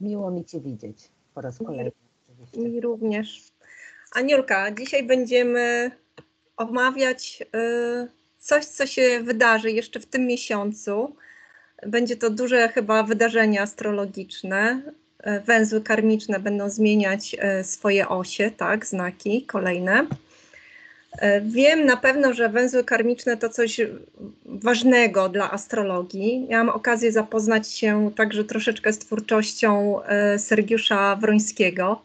Miło mi Cię widzieć po raz kolejny oczywiście. Mi również. Aniulka, dzisiaj będziemy omawiać coś, co się wydarzy jeszcze w tym miesiącu. Będzie to duże chyba wydarzenie astrologiczne. Węzły karmiczne będą zmieniać swoje osie, tak, znaki kolejne. Wiem na pewno, że węzły karmiczne to coś ważnego dla astrologii. Miałam okazję zapoznać się także troszeczkę z twórczością Sergiusza Wrońskiego,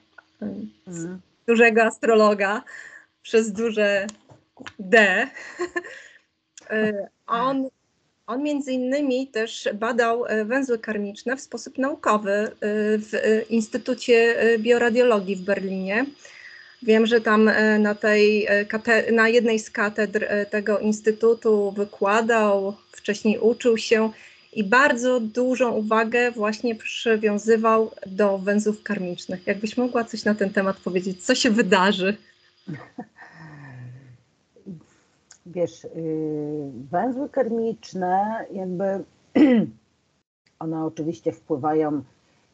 dużego astrologa przez duże D. On między innymi też badał węzły karmiczne w sposób naukowy w Instytucie Bioradiologii w Berlinie. Wiem, że tam na jednej z katedr tego instytutu wykładał, wcześniej uczył się i bardzo dużą uwagę właśnie przywiązywał do węzłów karmicznych. Jakbyś mogła coś na ten temat powiedzieć, co się wydarzy? Wiesz, węzły karmiczne jakby one oczywiście wpływają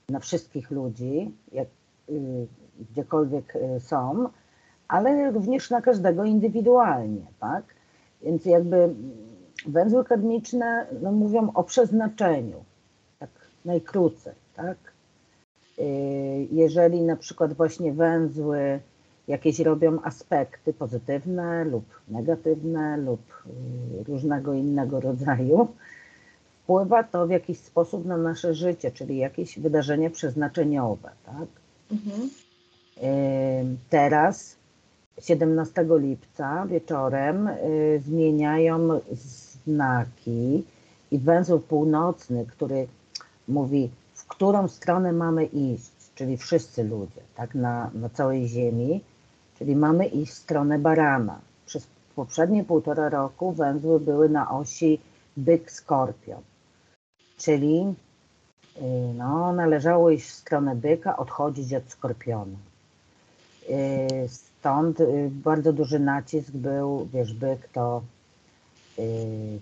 na wszystkich ludzi, gdziekolwiek są, ale również na każdego indywidualnie, tak? Więc jakby węzły karmiczne mówią o przeznaczeniu, tak najkrócej, tak? Jeżeli na przykład właśnie węzły jakieś robią aspekty pozytywne lub negatywne lub różnego innego rodzaju, wpływa to w jakiś sposób na nasze życie, czyli jakieś wydarzenie przeznaczeniowe, tak? Mhm. Teraz 17 lipca wieczorem zmieniają znaki i węzeł północny, który mówi, w którą stronę mamy iść, czyli wszyscy ludzie, tak, na całej Ziemi, czyli mamy iść w stronę barana. Przez poprzednie 1,5 roku węzły były na osi byk-skorpion, czyli należało iść w stronę byka, odchodzić od skorpiona. Stąd bardzo duży nacisk był, wiesz, byk to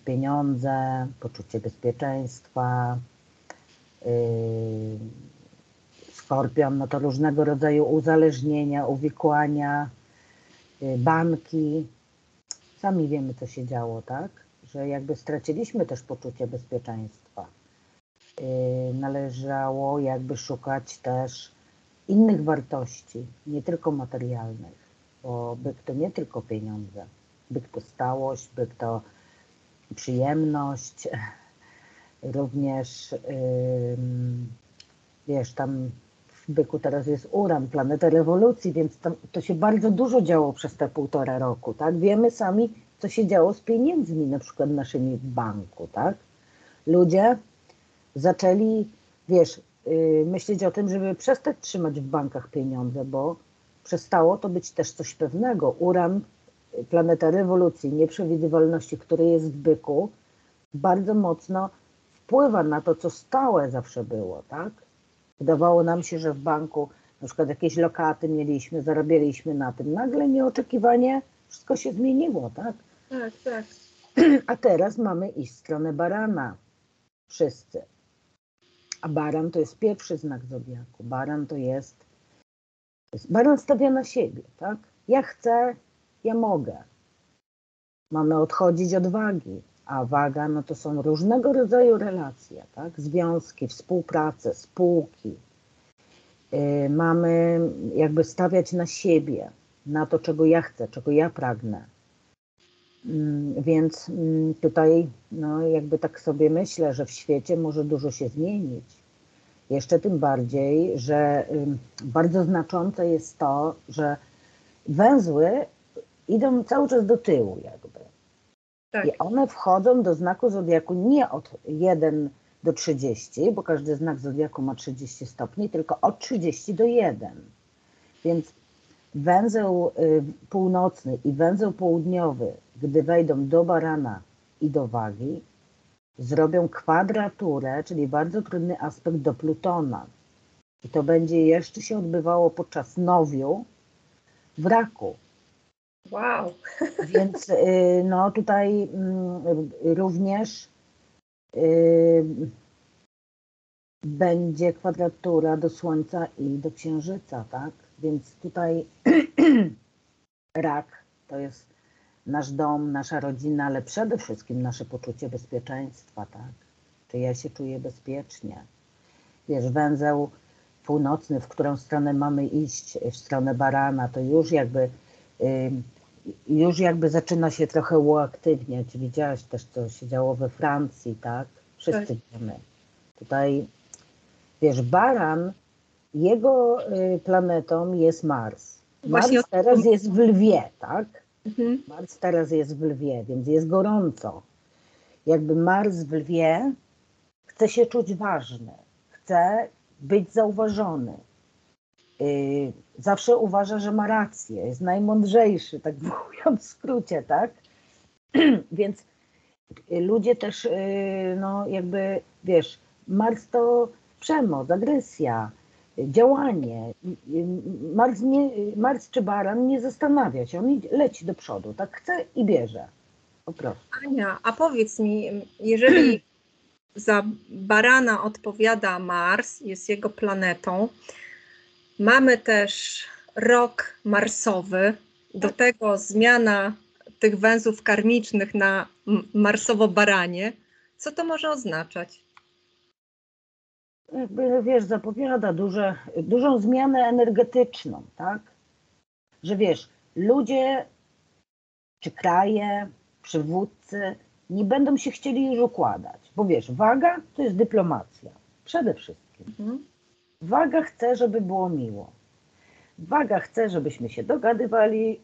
pieniądze, poczucie bezpieczeństwa, skorpion, no to różnego rodzaju uzależnienia, uwikłania, banki. Sami wiemy, co się działo, tak? Że jakby straciliśmy też poczucie bezpieczeństwa. Należało jakby szukać też innych wartości, nie tylko materialnych, bo byk to nie tylko pieniądze. Byk to stałość, byk to przyjemność, również wiesz, tam w byku teraz jest Uran, planeta rewolucji, więc tam to się bardzo dużo działo przez te 1,5 roku, tak? Wiemy sami, co się działo z pieniędzmi, na przykład naszymi w banku, tak? Ludzie zaczęli, wiesz, myśleć o tym, żeby przestać trzymać w bankach pieniądze, bo przestało to być też coś pewnego. Uran, planeta rewolucji, nieprzewidywalności, który jest w byku, bardzo mocno wpływa na to, co stałe zawsze było, tak? Wydawało nam się, że w banku na przykład jakieś lokaty mieliśmy, zarabialiśmy na tym. Nagle nieoczekiwanie wszystko się zmieniło, tak? Tak, tak. A teraz mamy iść w stronę barana. Wszyscy. A baran to jest pierwszy znak zodiaku. Baran to jest... Baran stawia na siebie, tak? Ja chcę, ja mogę. Mamy odchodzić od wagi. A waga, no to są różnego rodzaju relacje, tak? Związki, współpracę, spółki. Mamy jakby stawiać na siebie, na to, czego ja chcę, czego ja pragnę. Więc tutaj, no jakby tak sobie myślę, że w świecie może dużo się zmienić. Jeszcze tym bardziej, że bardzo znaczące jest to, że węzły idą cały czas do tyłu jakby. Tak. I one wchodzą do znaku zodiaku nie od 1 do 30, bo każdy znak zodiaku ma 30 stopni, tylko od 30 do 1. Więc węzeł północny i węzeł południowy, gdy wejdą do barana i do wagi, zrobią kwadraturę, czyli bardzo trudny aspekt do Plutona. I to będzie jeszcze się odbywało podczas nowiu w Raku. Wow. Więc no tutaj również będzie kwadratura do Słońca i do Księżyca, tak? Więc tutaj rak to jest nasz dom, nasza rodzina, ale przede wszystkim nasze poczucie bezpieczeństwa, tak? Czy ja się czuję bezpiecznie? Wiesz, węzeł północny, w którą stronę mamy iść, w stronę barana, to już jakby zaczyna się trochę uaktywniać. Widziałaś też, co się działo we Francji, tak? Wszyscy wiemy. Tutaj, wiesz, baran, jego planetą jest Mars. Właśnie Mars teraz jest w Lwie, tak? Mhm. Mars teraz jest w Lwie, więc jest gorąco. Jakby Mars w Lwie chce się czuć ważny, chce być zauważony. Zawsze uważa, że ma rację, jest najmądrzejszy, tak mówiąc w skrócie, tak? Więc ludzie też, no jakby, wiesz, Mars to przemoc, agresja, działanie. Mars czy baran nie zastanawia się, on leci do przodu, tak chce i bierze, po prostu. Ania, a powiedz mi, jeżeli za barana odpowiada Mars, jest jego planetą, mamy też rok marsowy, do tego zmiana tych węzłów karmicznych na marsowo-baranie. Co to może oznaczać? Jakby, wiesz, zapowiada dużą zmianę energetyczną, tak? Że wiesz, ludzie czy kraje, przywódcy nie będą się chcieli już układać, bo wiesz, waga to jest dyplomacja, przede wszystkim. Waga chce, żeby było miło. Waga chce, żebyśmy się dogadywali,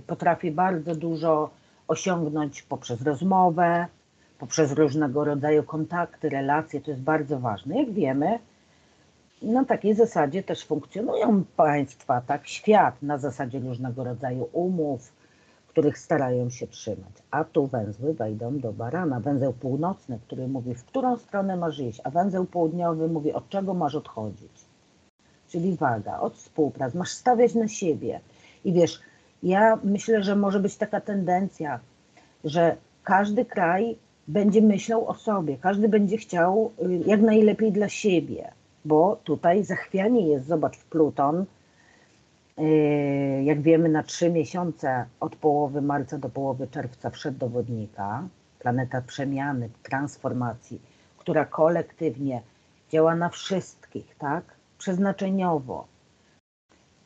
potrafi bardzo dużo osiągnąć poprzez rozmowę, poprzez różnego rodzaju kontakty, relacje, to jest bardzo ważne. Jak wiemy, na takiej zasadzie też funkcjonują państwa, tak, świat na zasadzie różnego rodzaju umów, których starają się trzymać. A tu węzły wejdą do barana. Węzeł północny, który mówi, w którą stronę masz iść, a węzeł południowy mówi, od czego masz odchodzić. Czyli waga, od współprac, masz stawiać na siebie. I wiesz, ja myślę, że może być taka tendencja, że każdy kraj będzie myślał o sobie, każdy będzie chciał jak najlepiej dla siebie, bo tutaj zachwianie jest, zobacz, w Pluton, jak wiemy, na 3 miesiące od połowy marca do połowy czerwca wszedł do wodnika, planeta przemiany, transformacji, która kolektywnie działa na wszystkich, tak? Przeznaczeniowo.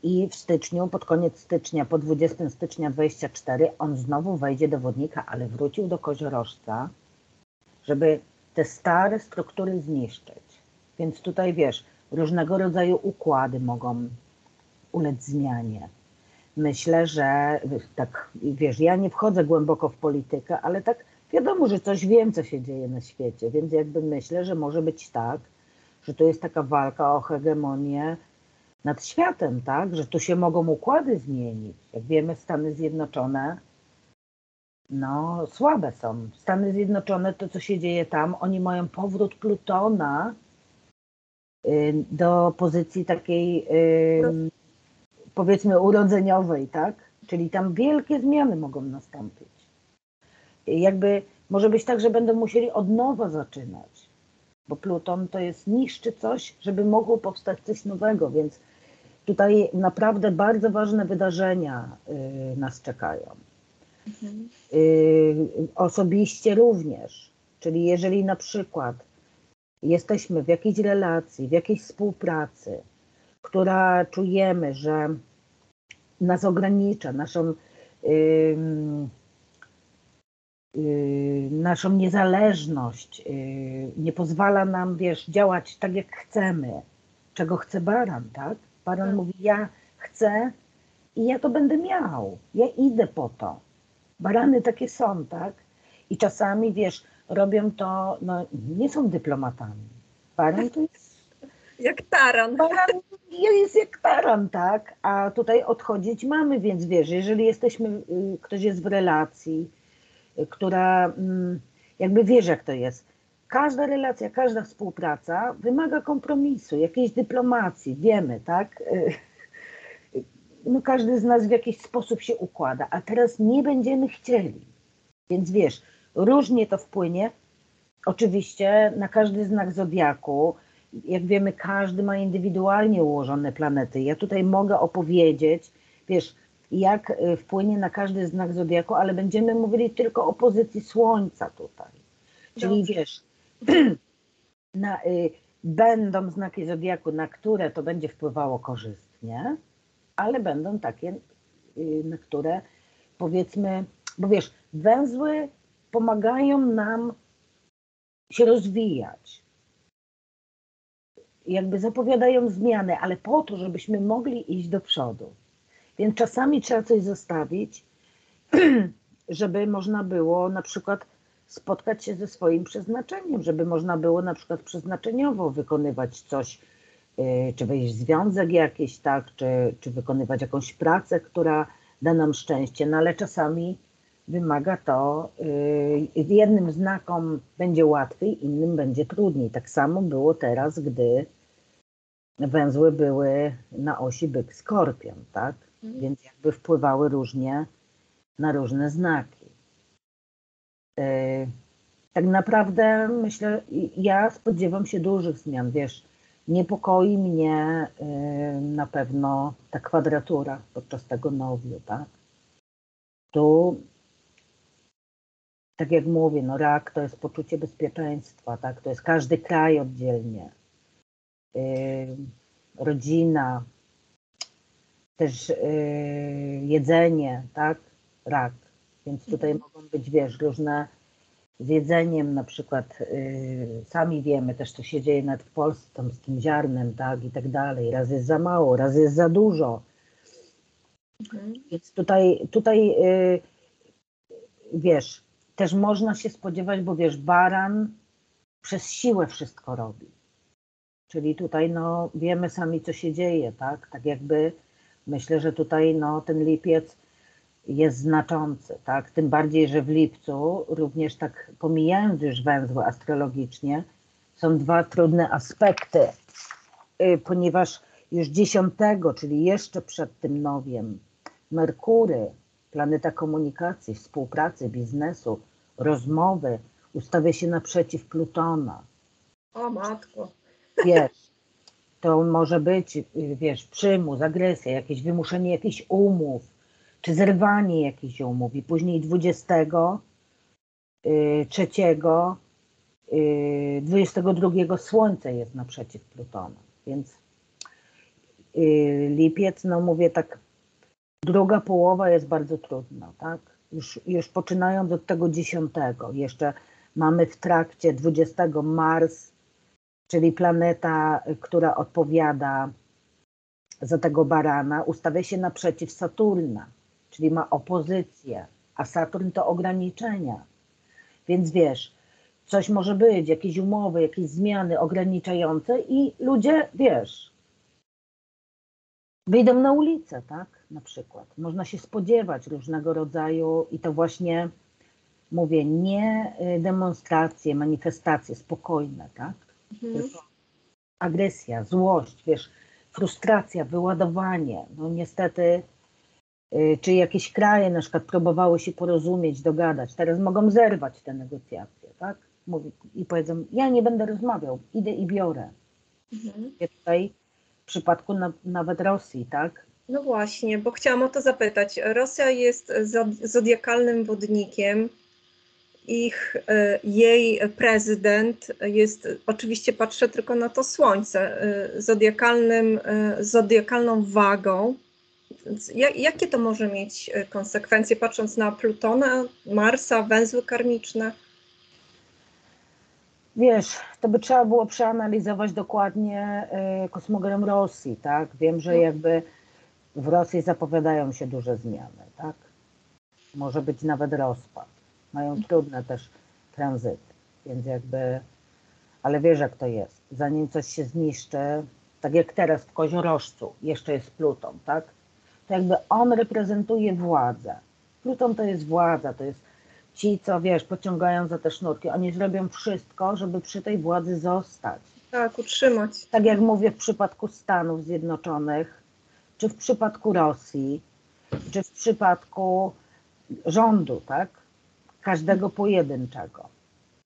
I w styczniu, pod koniec stycznia, po 20 stycznia 24, on znowu wejdzie do wodnika, ale wrócił do koziorożca, żeby te stare struktury zniszczyć. Więc tutaj, wiesz, różnego rodzaju układy mogą ulec zmianie. Myślę, że tak, wiesz, ja nie wchodzę głęboko w politykę, ale tak wiadomo, że coś wiem, co się dzieje na świecie, więc jakby myślę, że może być tak, że to jest taka walka o hegemonię nad światem, tak, że tu się mogą układy zmienić. Jak wiemy, Stany Zjednoczone, no słabe są. Stany Zjednoczone, to co się dzieje tam, oni mają powrót Plutona do pozycji takiej powiedzmy urodzeniowej, tak? Czyli tam wielkie zmiany mogą nastąpić. Jakby może być tak, że będą musieli od nowa zaczynać, bo Pluton to jest niszczy coś, żeby mogło powstać coś nowego, więc tutaj naprawdę bardzo ważne wydarzenia nas czekają. Osobiście również, czyli jeżeli na przykład jesteśmy w jakiejś relacji, w jakiejś współpracy, która czujemy, że nas ogranicza, naszą niezależność, nie pozwala nam, wiesz, działać tak jak chcemy, czego chce baran, tak? Baran mówi, ja chcę i ja to będę miał, ja idę po to. Barany takie są, tak? I czasami, wiesz, robią to, no nie są dyplomatami. Baran to jest Jak taran. Baran jest jak taran, tak? A tutaj odchodzić mamy, więc wiesz, jeżeli jesteśmy, ktoś jest w relacji, która jakby wiesz jak to jest. Każda relacja, każda współpraca wymaga kompromisu, jakiejś dyplomacji, wiemy, tak? No każdy z nas w jakiś sposób się układa, a teraz nie będziemy chcieli. Więc wiesz, różnie to wpłynie, oczywiście na każdy znak zodiaku. jak wiemy, każdy ma indywidualnie ułożone planety. Ja tutaj mogę opowiedzieć, wiesz, jak wpłynie na każdy znak zodiaku, ale będziemy mówili tylko o pozycji Słońca tutaj. Czyli Dobrze. wiesz, będą znaki zodiaku, na które to będzie wpływało korzystnie, ale będą takie, na które powiedzmy, bo wiesz, węzły pomagają nam się rozwijać. Jakby zapowiadają zmiany, ale po to, żebyśmy mogli iść do przodu. Więc czasami trzeba coś zostawić, żeby można było na przykład spotkać się ze swoim przeznaczeniem, żeby można było na przykład przeznaczeniowo wykonywać coś, czy wejść w związek jakiś, tak, czy wykonywać jakąś pracę, która da nam szczęście, no ale czasami wymaga to, jednym znakom będzie łatwiej, innym będzie trudniej. Tak samo było teraz, gdy węzły były na osi byk-skorpion, tak? Więc jakby wpływały różnie na różne znaki. Tak naprawdę myślę, ja spodziewam się dużych zmian, wiesz, niepokoi mnie na pewno ta kwadratura podczas tego nowiu, tak? Tu, tak jak mówię, no rak to jest poczucie bezpieczeństwa, tak? To jest każdy kraj oddzielnie, rodzina, też jedzenie, tak? Rak. Więc tutaj mogą być, wiesz, różne z jedzeniem na przykład, sami wiemy też, co się dzieje nawet w Polsce, tam z tym ziarnem, tak, i tak dalej. Raz jest za mało, raz jest za dużo. Więc tutaj wiesz, też można się spodziewać, bo wiesz, baran przez siłę wszystko robi. Czyli tutaj no wiemy sami, co się dzieje, tak? Tak jakby myślę, że tutaj no ten lipiec jest znaczący, tak? Tym bardziej, że w lipcu również tak pomijając już węzły astrologicznie, są dwa trudne aspekty, ponieważ już 10, czyli jeszcze przed tym nowiem, Merkury, planeta komunikacji, współpracy, biznesu, rozmowy, ustawia się naprzeciw Plutona. O matko. Wiesz, to może być, wiesz, przymus, agresja, jakieś wymuszenie jakichś umów, czy zerwanie jakichś umów. I później 23, 22 Słońce jest naprzeciw Plutona. Więc lipiec, no mówię tak, druga połowa jest bardzo trudna, tak? Już poczynając od tego 10, jeszcze mamy w trakcie 20 Mars, czyli planeta, która odpowiada za tego barana, ustawia się naprzeciw Saturna, czyli ma opozycję, a Saturn to ograniczenia. Więc wiesz, coś może być, jakieś umowy, jakieś zmiany ograniczające i ludzie, wiesz, wyjdą na ulicę, tak? Na przykład. Można się spodziewać różnego rodzaju i to właśnie, mówię, nie demonstracje, manifestacje spokojne, tak? Tylko agresja, złość, wiesz, frustracja, wyładowanie. No niestety, czy jakieś kraje na przykład próbowały się porozumieć, dogadać, teraz mogą zerwać te negocjacje, tak? I powiedzą, ja nie będę rozmawiał, idę i biorę. Tutaj w przypadku nawet Rosji, tak? No właśnie, bo chciałam o to zapytać. Rosja jest zodiakalnym wodnikiem. Jej prezydent jest, oczywiście patrzę tylko na to Słońce, zodiakalną wagą. Więc jakie to może mieć konsekwencje, patrząc na Plutona, Marsa, węzły karmiczne? Wiesz, to by trzeba było przeanalizować dokładnie kosmogram Rosji, tak? Wiem, że jakby w Rosji zapowiadają się duże zmiany, tak? Może być nawet rozpad. Mają trudne też tranzyty, więc jakby, ale wiesz jak to jest, zanim coś się zniszczy, tak jak teraz w Koziorożcu jeszcze jest Pluton, tak? To jakby on reprezentuje władzę. Pluton to jest władza, to jest ci, co wiesz, pociągają za te sznurki, oni zrobią wszystko, żeby przy tej władzy zostać. Tak, utrzymać. Tak jak mówię w przypadku Stanów Zjednoczonych, czy w przypadku Rosji, czy w przypadku rządu, tak? Każdego pojedynczego.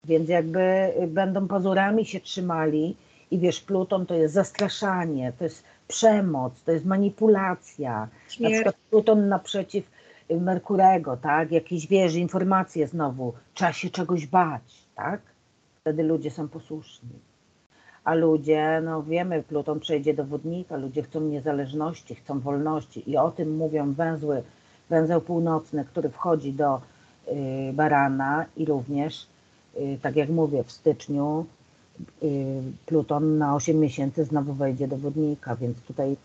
Więc jakby będą pazurami się trzymali I wiesz, Pluton to jest zastraszanie, to jest przemoc, to jest manipulacja. Na Śmierć. przykład Pluton naprzeciw Merkurego, tak? Jakieś, wiesz, informacje znowu, trzeba się czegoś bać, tak? Wtedy ludzie są posłuszni. A ludzie, no wiemy, Pluton przejdzie do Wodnika, ludzie chcą niezależności, chcą wolności i o tym mówią węzeł północny, który wchodzi do Barana i również, tak jak mówię, w styczniu Pluton na 8 miesięcy znowu wejdzie do Wodnika, więc tutaj,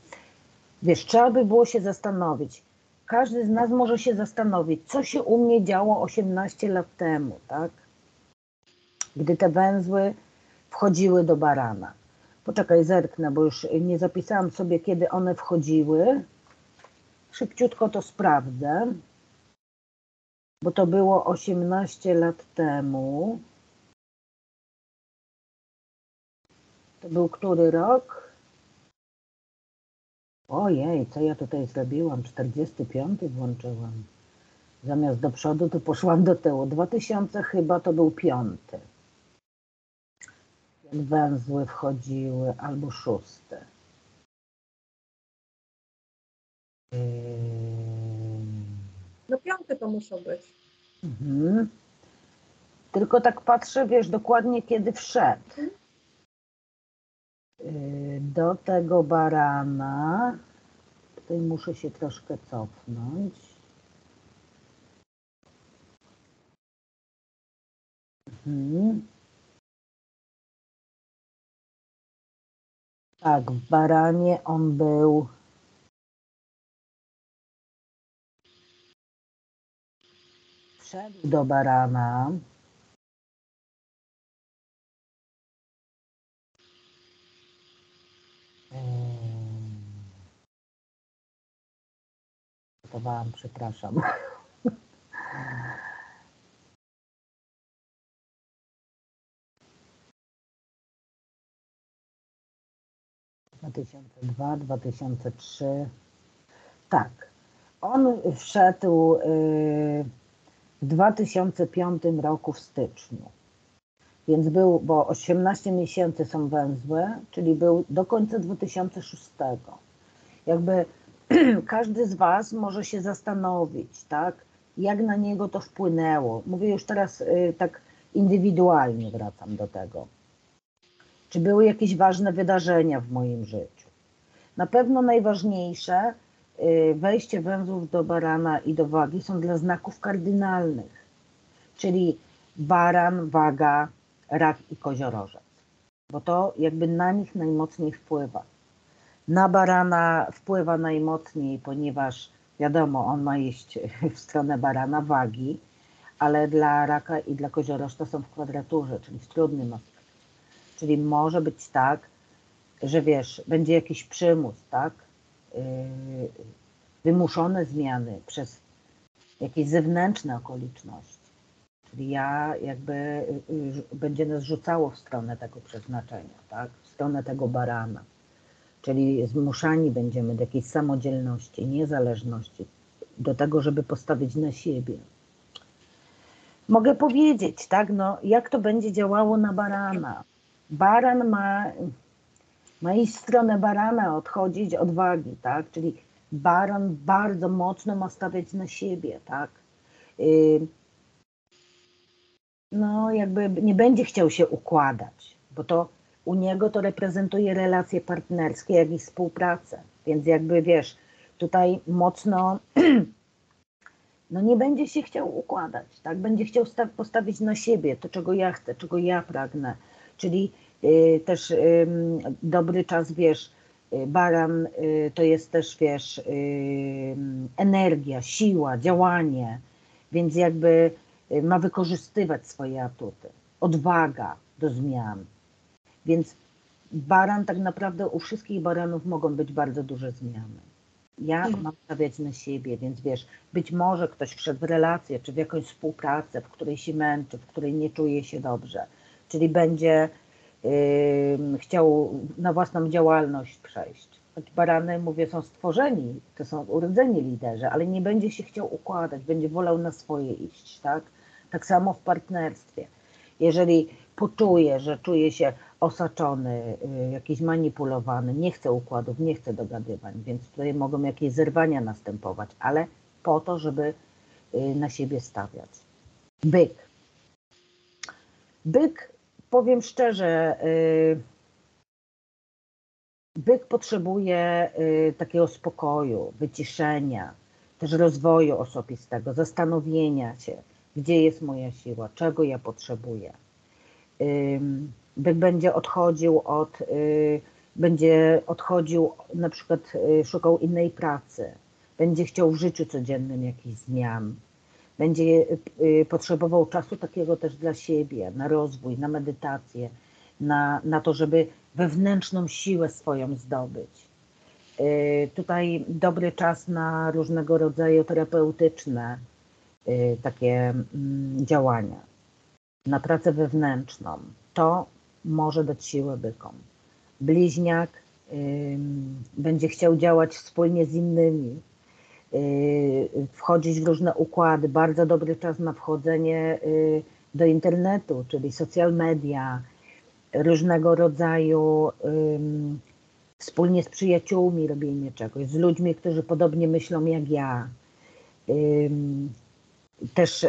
wiesz, trzeba by było się zastanowić. Każdy z nas może się zastanowić, co się u mnie działo 18 lat temu, tak? Gdy te węzły wchodziły do Barana. Poczekaj, zerknę, bo już nie zapisałam sobie, kiedy one wchodziły. Szybciutko to sprawdzę, bo to było 18 lat temu. To był który rok? Ojej, co ja tutaj zrobiłam? 45 włączyłam. Zamiast do przodu, to poszłam do tyłu. 2000 chyba to był 5. Jak węzły wchodziły, albo 6. No 5 to muszą być. Mhm. Tylko tak patrzę, wiesz, dokładnie kiedy wszedł. Do tego Barana. Tutaj muszę się troszkę cofnąć. Mhm. Tak, w Baranie on był. Wszedł do Barana. Gotowałam, przepraszam. W 2002, 2003. Tak. On wszedł w 2005 roku w styczniu. Więc był, bo 18 miesięcy są węzłe, czyli był do końca 2006. Jakby każdy z Was może się zastanowić, tak, jak na niego to wpłynęło. Mówię już teraz tak indywidualnie, wracam do tego. Czy były jakieś ważne wydarzenia w moim życiu? Na pewno najważniejsze wejście węzłów do Barana i do Wagi są dla znaków kardynalnych, czyli Baran, Waga, Rak i Koziorożec, bo to jakby na nich najmocniej wpływa. Na Barana wpływa najmocniej, ponieważ wiadomo, on ma iść w stronę Barana, Wagi, ale dla Raka i dla Koziorożca są w kwadraturze, czyli w trudnym aspekcie. Czyli może być tak, że wiesz, będzie jakiś przymus, tak? Wymuszone zmiany przez jakieś zewnętrzne okoliczności. Czyli będzie nas rzucało w stronę tego przeznaczenia, tak? W stronę tego Barana. Czyli zmuszani będziemy do jakiejś samodzielności, niezależności, do tego, żeby postawić na siebie. Mogę powiedzieć, tak, no, jak to będzie działało na Barana. Baran ma iść w stronę Barana, odchodzić od Wagi, tak? Czyli Baran bardzo mocno ma stawiać na siebie, tak? No jakby nie będzie chciał się układać, bo to u niego to reprezentuje relacje partnerskie, jak i współpracę. Więc jakby wiesz, tutaj mocno no nie będzie się chciał układać, tak? Będzie chciał postawić na siebie to, czego ja chcę, czego ja pragnę. Czyli też dobry czas, wiesz, Baran to jest też, wiesz, energia, siła, działanie, więc jakby ma wykorzystywać swoje atuty, odwaga do zmian. Więc Baran tak naprawdę u wszystkich Baranów mogą być bardzo duże zmiany. Ja mam stawiać na siebie, więc wiesz, być może ktoś wszedł w relację, czy w jakąś współpracę, w której się męczy, w której nie czuje się dobrze, czyli będzie chciał na własną działalność przejść. Choć barany, mówię, są stworzeni, to są urodzeni liderzy, ale nie będzie się chciał układać, będzie wolał na swoje iść, tak? Tak samo w partnerstwie. Jeżeli poczuje, że czuje się osaczony, jakiś manipulowany, nie chce układów, nie chce dogadywań, więc tutaj mogą jakieś zerwania następować, ale po to, żeby na siebie stawiać. Byk. Byk, powiem szczerze, byk potrzebuje takiego spokoju, wyciszenia, też rozwoju osobistego, zastanowienia się, gdzie jest moja siła, czego ja potrzebuję. Byk będzie odchodził, na przykład szukał innej pracy, będzie chciał w życiu codziennym jakichś zmian, będzie potrzebował czasu takiego też dla siebie, na rozwój, na medytację, na to, żeby wewnętrzną siłę swoją zdobyć. Tutaj dobry czas na różnego rodzaju terapeutyczne takie działania, na pracę wewnętrzną. To może dać siłę bykom. Bliźniak będzie chciał działać wspólnie z innymi, wchodzić w różne układy. Bardzo dobry czas na wchodzenie do internetu, czyli social media, różnego rodzaju wspólnie z przyjaciółmi robienie czegoś, z ludźmi, którzy podobnie myślą jak ja. Też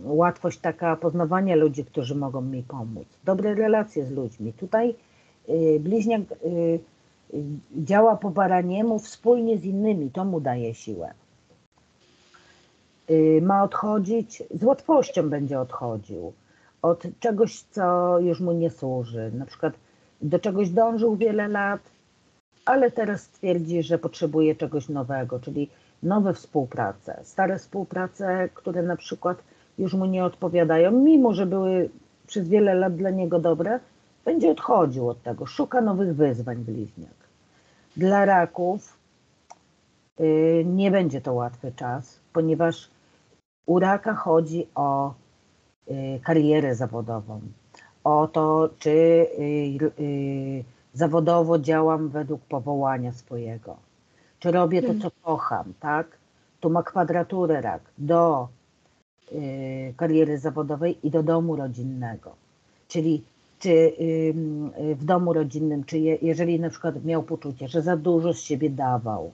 łatwość taka poznawania ludzi, którzy mogą mi pomóc. Dobre relacje z ludźmi. Tutaj bliźniak działa po baraniemu wspólnie z innymi, to mu daje siłę. Ma odchodzić, z łatwością będzie odchodził od czegoś, co już mu nie służy. Na przykład do czegoś dążył wiele lat, ale teraz twierdzi, że potrzebuje czegoś nowego, czyli nowe współprace, stare współprace, które na przykład już mu nie odpowiadają, mimo że były przez wiele lat dla niego dobre, będzie odchodził od tego, szuka nowych wyzwań bliźniak. Dla raków nie będzie to łatwy czas, ponieważ u raka chodzi o karierę zawodową, o to, czy zawodowo działam według powołania swojego, czy robię to, co kocham, tak? Tu ma kwadraturę rak do kariery zawodowej i do domu rodzinnego. Czyli czy w domu rodzinnym, czy jeżeli na przykład miał poczucie, że za dużo z siebie dawał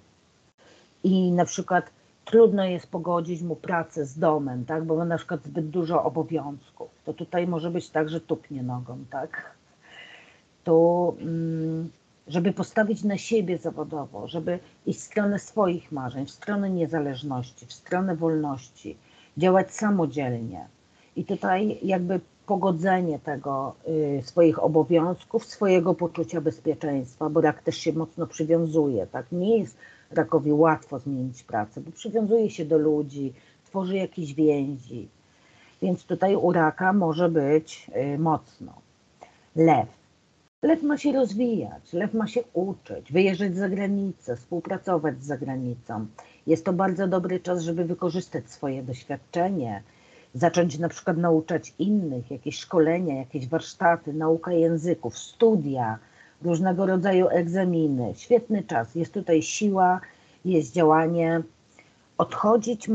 i na przykład trudno jest pogodzić mu pracę z domem, tak? Bo ma na przykład zbyt dużo obowiązków, to tutaj może być tak, że tupnie nogą, tak? To żeby postawić na siebie zawodowo, żeby iść w stronę swoich marzeń, w stronę niezależności, w stronę wolności, działać samodzielnie. I tutaj jakby pogodzenie tego swoich obowiązków, swojego poczucia bezpieczeństwa, bo rak też się mocno przywiązuje, tak? Nie jest rakowi łatwo zmienić pracę, bo przywiązuje się do ludzi, tworzy jakieś więzi. Więc tutaj u raka może być mocno. Lew. Lew ma się rozwijać, lew ma się uczyć, wyjeżdżać za granicę, współpracować z zagranicą. Jest to bardzo dobry czas, żeby wykorzystać swoje doświadczenie, zacząć na przykład nauczać innych, jakieś szkolenia, jakieś warsztaty, nauka języków, studia, różnego rodzaju egzaminy. Świetny czas, jest tutaj siła, jest działanie. Odchodzić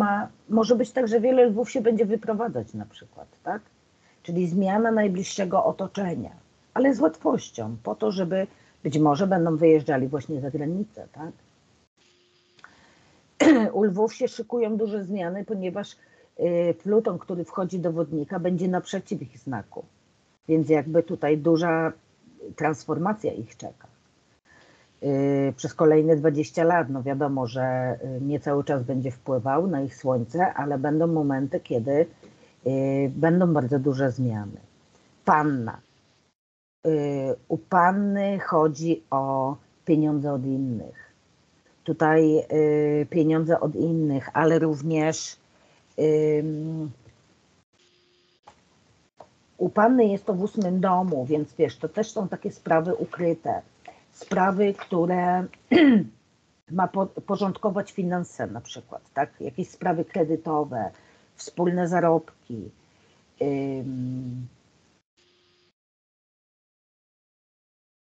może być tak, że wiele lwów się będzie wyprowadzać na przykład, tak? Czyli zmiana najbliższego otoczenia, ale z łatwością, po to, żeby być może będą wyjeżdżali właśnie za granicę, tak? U lwów się szykują duże zmiany, ponieważ Pluton, który wchodzi do wodnika, będzie naprzeciw ich znaku, więc jakby tutaj duża transformacja ich czeka. Przez kolejne 20 lat, no wiadomo, że nie cały czas będzie wpływał na ich słońce, ale będą momenty, kiedy będą bardzo duże zmiany. Panna. U panny chodzi o pieniądze od innych. Tutaj pieniądze od innych, ale również u panny jest to w 8. domu, więc wiesz, to też są takie sprawy ukryte. Sprawy, które ma porządkować finanse na przykład, tak? Jakieś sprawy kredytowe, wspólne zarobki.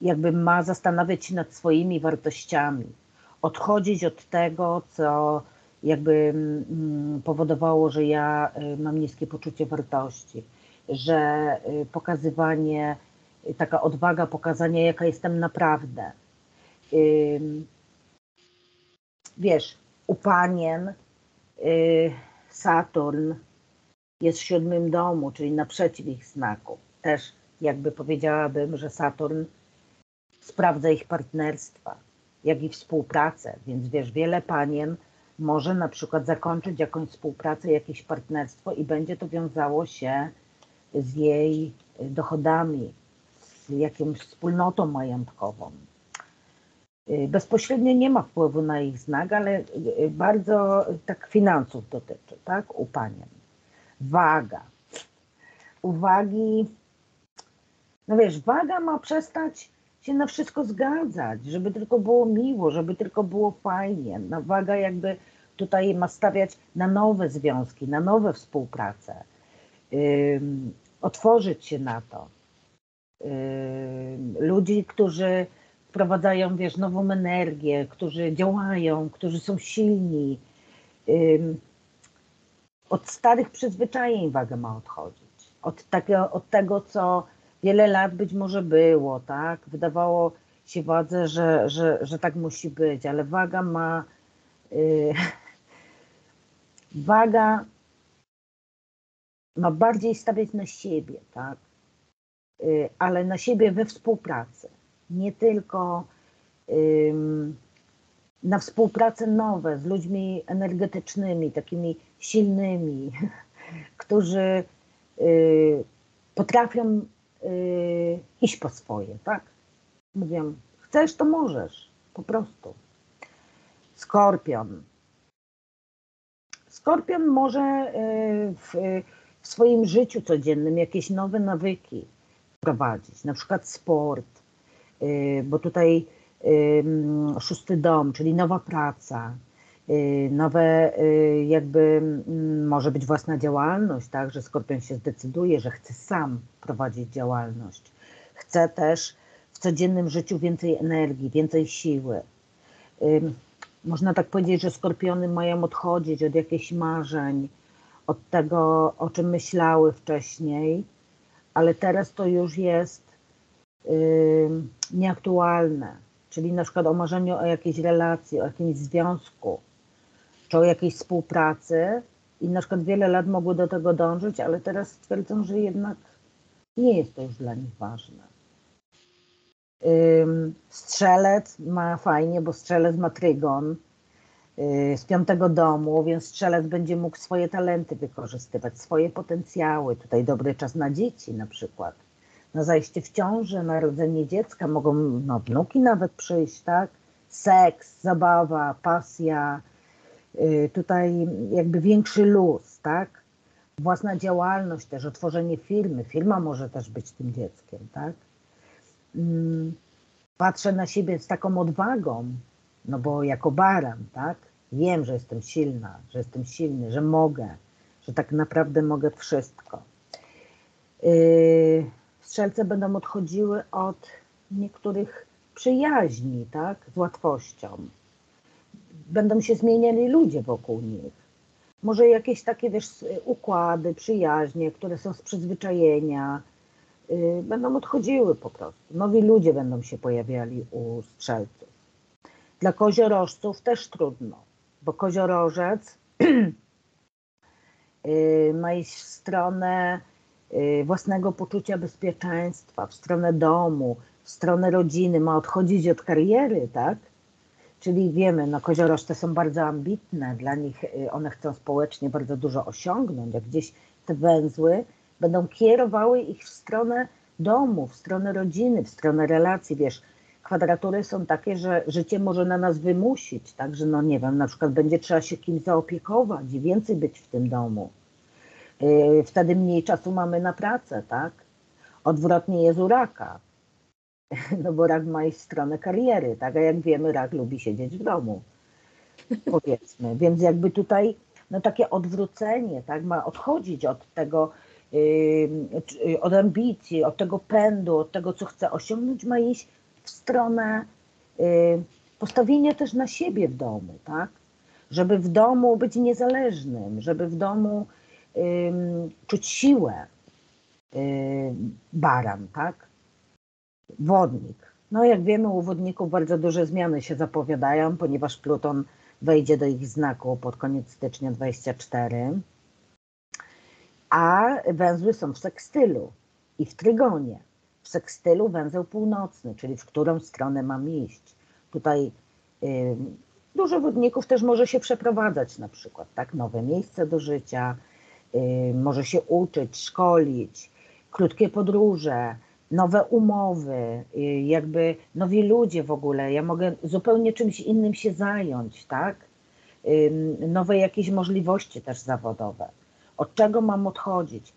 Jakby ma zastanawiać się nad swoimi wartościami, odchodzić od tego, co jakby powodowało, że ja mam niskie poczucie wartości, że pokazywanie taka odwaga pokazania, jaka jestem naprawdę. Wiesz, u panien Saturn jest w 7. domu, czyli naprzeciw ich znaku. Też jakby powiedziałabym, że Saturn sprawdza ich partnerstwa, jak i współpracę, więc wiesz, wiele panien może na przykład zakończyć jakąś współpracę, jakieś partnerstwo i będzie to wiązało się z jej dochodami, z jakąś wspólnotą majątkową. Bezpośrednio nie ma wpływu na ich znak, ale bardzo tak finansów dotyczy, tak, u panien. Waga. U wagi, no wiesz, waga ma przestać się na wszystko zgadzać, żeby tylko było miło, żeby tylko było fajnie. No, waga jakby tutaj ma stawiać na nowe związki, na nowe współprace, otworzyć się na to. Ludzi, którzy wprowadzają, wiesz, nową energię, którzy działają, którzy są silni. Od starych przyzwyczajeń waga ma odchodzić. Od tego, co wiele lat być może było, tak? Wydawało się wadze, że tak musi być, ale waga ma... waga ma bardziej stawiać na siebie, tak? Ale na siebie we współpracy. Nie tylko na współpracę nowe z ludźmi energetycznymi, takimi silnymi, którzy potrafią iść po swoje, tak? Mówią, chcesz, to możesz, po prostu. Skorpion. Skorpion może w swoim życiu codziennym jakieś nowe nawyki wprowadzić, na przykład sport, bo tutaj 6. dom, czyli nowa praca, nowe jakby może być własna działalność, tak, że Skorpion się zdecyduje, że chce sam prowadzić działalność. Chce też w codziennym życiu więcej energii, więcej siły. Można tak powiedzieć, że Skorpiony mają odchodzić od jakichś marzeń, od tego, o czym myślały wcześniej, ale teraz to już jest nieaktualne. Czyli na przykład o marzeniu o jakiejś relacji, o jakimś związku, czy o jakiejś współpracy i na przykład wiele lat mogły do tego dążyć, ale teraz stwierdzą, że jednak nie jest to już dla nich ważne. Strzelec ma fajnie, bo strzelec ma trygon z 5. domu, więc strzelec będzie mógł swoje talenty wykorzystywać, swoje potencjały. Tutaj dobry czas na dzieci na przykład. Na zajście w ciąży, narodzenie dziecka, mogą wnuki nawet przyjść, tak? Seks, zabawa, pasja, tutaj jakby większy luz, tak? Własna działalność też, otworzenie firmy. Firma może też być tym dzieckiem, tak? Patrzę na siebie z taką odwagą, no bo jako baran, tak? Wiem, że jestem silna, że jestem silny, że mogę, że tak naprawdę mogę wszystko. Strzelce będą odchodziły od niektórych przyjaźni, tak? Z łatwością. Będą się zmieniali ludzie wokół nich. Może jakieś takie, wiesz, układy, przyjaźnie, które są z przyzwyczajenia, będą odchodziły po prostu. Nowi ludzie będą się pojawiali u strzelców. Dla koziorożców też trudno, bo koziorożec ma iść w stronę własnego poczucia bezpieczeństwa, w stronę domu, w stronę rodziny, ma odchodzić od kariery, tak? Czyli wiemy, no koziorożce są bardzo ambitne, dla nich one chcą społecznie bardzo dużo osiągnąć, a gdzieś te węzły będą kierowały ich w stronę domu, w stronę rodziny, w stronę relacji, wiesz, kwadratury są takie, że życie może na nas wymusić, tak, że no nie wiem, na przykład będzie trzeba się kimś zaopiekować i więcej być w tym domu. Wtedy mniej czasu mamy na pracę, tak? Odwrotnie jest u raka, no bo rak ma iść w stronę kariery, tak? A jak wiemy, rak lubi siedzieć w domu, powiedzmy. Więc jakby tutaj no takie odwrócenie, tak? Ma odchodzić od tego, od ambicji, od tego pędu, od tego, co chce osiągnąć, ma iść w stronę postawienia też na siebie w domu, tak? Żeby w domu być niezależnym, żeby w domu czuć siłę, baran, tak? Wodnik. No jak wiemy, u wodników bardzo duże zmiany się zapowiadają, ponieważ Pluton wejdzie do ich znaku pod koniec stycznia 24, a węzły są w sekstylu i w trygonie. W sekstylu węzeł północny, czyli w którą stronę mam iść. Tutaj dużo wodników też może się przeprowadzać na przykład, tak? Nowe miejsce do życia, może się uczyć, szkolić, krótkie podróże, nowe umowy, jakby nowi ludzie w ogóle. Ja mogę zupełnie czymś innym się zająć, tak? Nowe jakieś możliwości też zawodowe. Od czego mam odchodzić?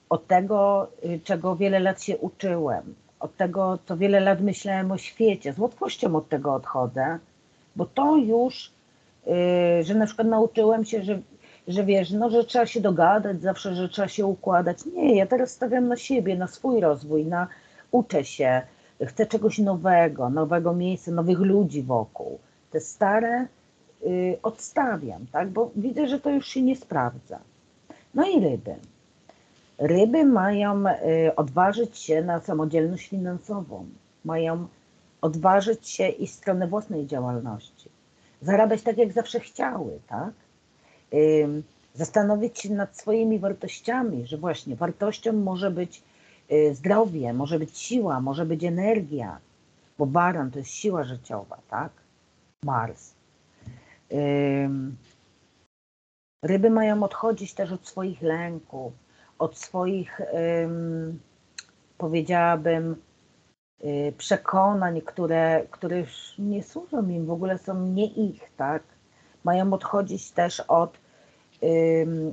Od tego, czego wiele lat się uczyłem, od tego, co wiele lat myślałem o świecie. Z łatwością od tego odchodzę, bo to już, że na przykład nauczyłem się, że wiesz, no, że trzeba się dogadać zawsze, że trzeba się układać. Nie, ja teraz stawiam na siebie, na swój rozwój, uczę się, chcę czegoś nowego, nowego miejsca, nowych ludzi wokół. Te stare odstawiam, tak, bo widzę, że to już się nie sprawdza. No i ryby. Ryby mają odważyć się na samodzielność finansową, mają odważyć się i w stronę własnej działalności, zarabiać tak, jak zawsze chciały, tak? Zastanowić się nad swoimi wartościami, że właśnie wartością może być zdrowie, może być siła, może być energia, bo baran to jest siła życiowa, tak? Mars. Ryby mają odchodzić też od swoich lęków, od swoich, powiedziałabym, przekonań, które już nie służą im, w ogóle są nie ich, tak? Mają odchodzić też od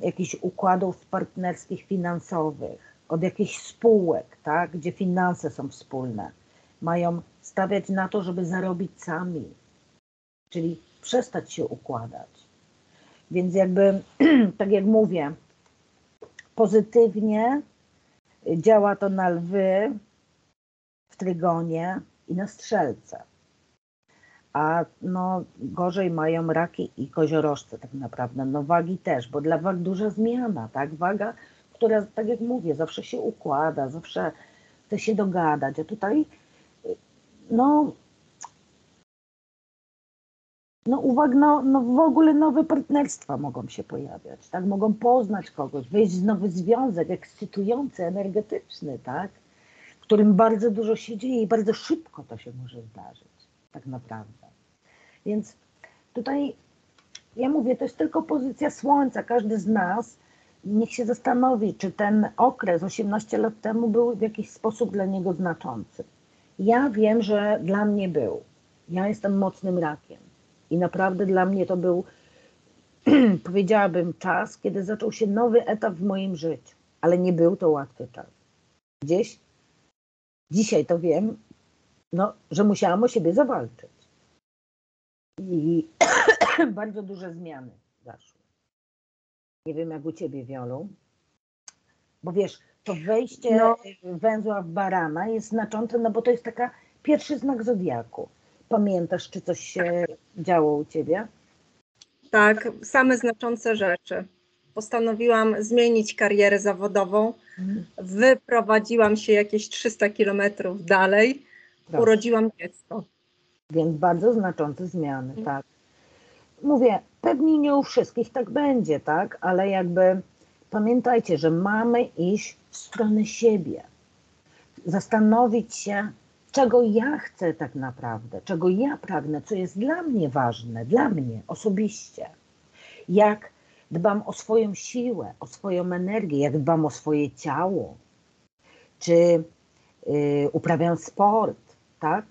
jakichś układów partnerskich finansowych, od jakichś spółek, tak? Gdzie finanse są wspólne. Mają stawiać na to, żeby zarobić sami, czyli przestać się układać. Więc jakby, tak jak mówię, pozytywnie działa to na lwy, w trygonie i na strzelce. A no, gorzej mają raki i koziorożce tak naprawdę. No wagi też, bo dla wag duża zmiana, tak? Waga, która, tak jak mówię, zawsze się układa, zawsze chce się dogadać, a tutaj no uwag, no w ogóle nowe partnerstwa mogą się pojawiać, tak? Mogą poznać kogoś, wejść w nowy związek ekscytujący, energetyczny, tak? W którym bardzo dużo się dzieje i bardzo szybko to się może zdarzyć, tak naprawdę. Więc tutaj, ja mówię, to jest tylko pozycja Słońca. Każdy z nas niech się zastanowi, czy ten okres 18 lat temu był w jakiś sposób dla niego znaczący. Ja wiem, że dla mnie był. Ja jestem mocnym rakiem. I naprawdę dla mnie to był, powiedziałabym, czas, kiedy zaczął się nowy etap w moim życiu. Ale nie był to łatwy czas. Gdzieś, dzisiaj to wiem, no, że musiałam o siebie zawalczyć. I bardzo duże zmiany zaszły. Nie wiem, jak u ciebie, Wiolu. Bo wiesz, to wejście węzła w barana jest znaczące, no bo to jest taka pierwszy znak zodiaku. Pamiętasz, czy coś się działo u ciebie? Tak, same znaczące rzeczy. Postanowiłam zmienić karierę zawodową. Wyprowadziłam się jakieś 300 kilometrów dalej. Proszę. Urodziłam dziecko. Więc bardzo znaczące zmiany, tak. Mówię, pewnie nie u wszystkich tak będzie, tak, ale jakby pamiętajcie, że mamy iść w stronę siebie. Zastanowić się, czego ja chcę tak naprawdę, czego ja pragnę, co jest dla mnie ważne, dla mnie osobiście. Jak dbam o swoją siłę, o swoją energię, jak dbam o swoje ciało. Czy uprawiam sport, tak?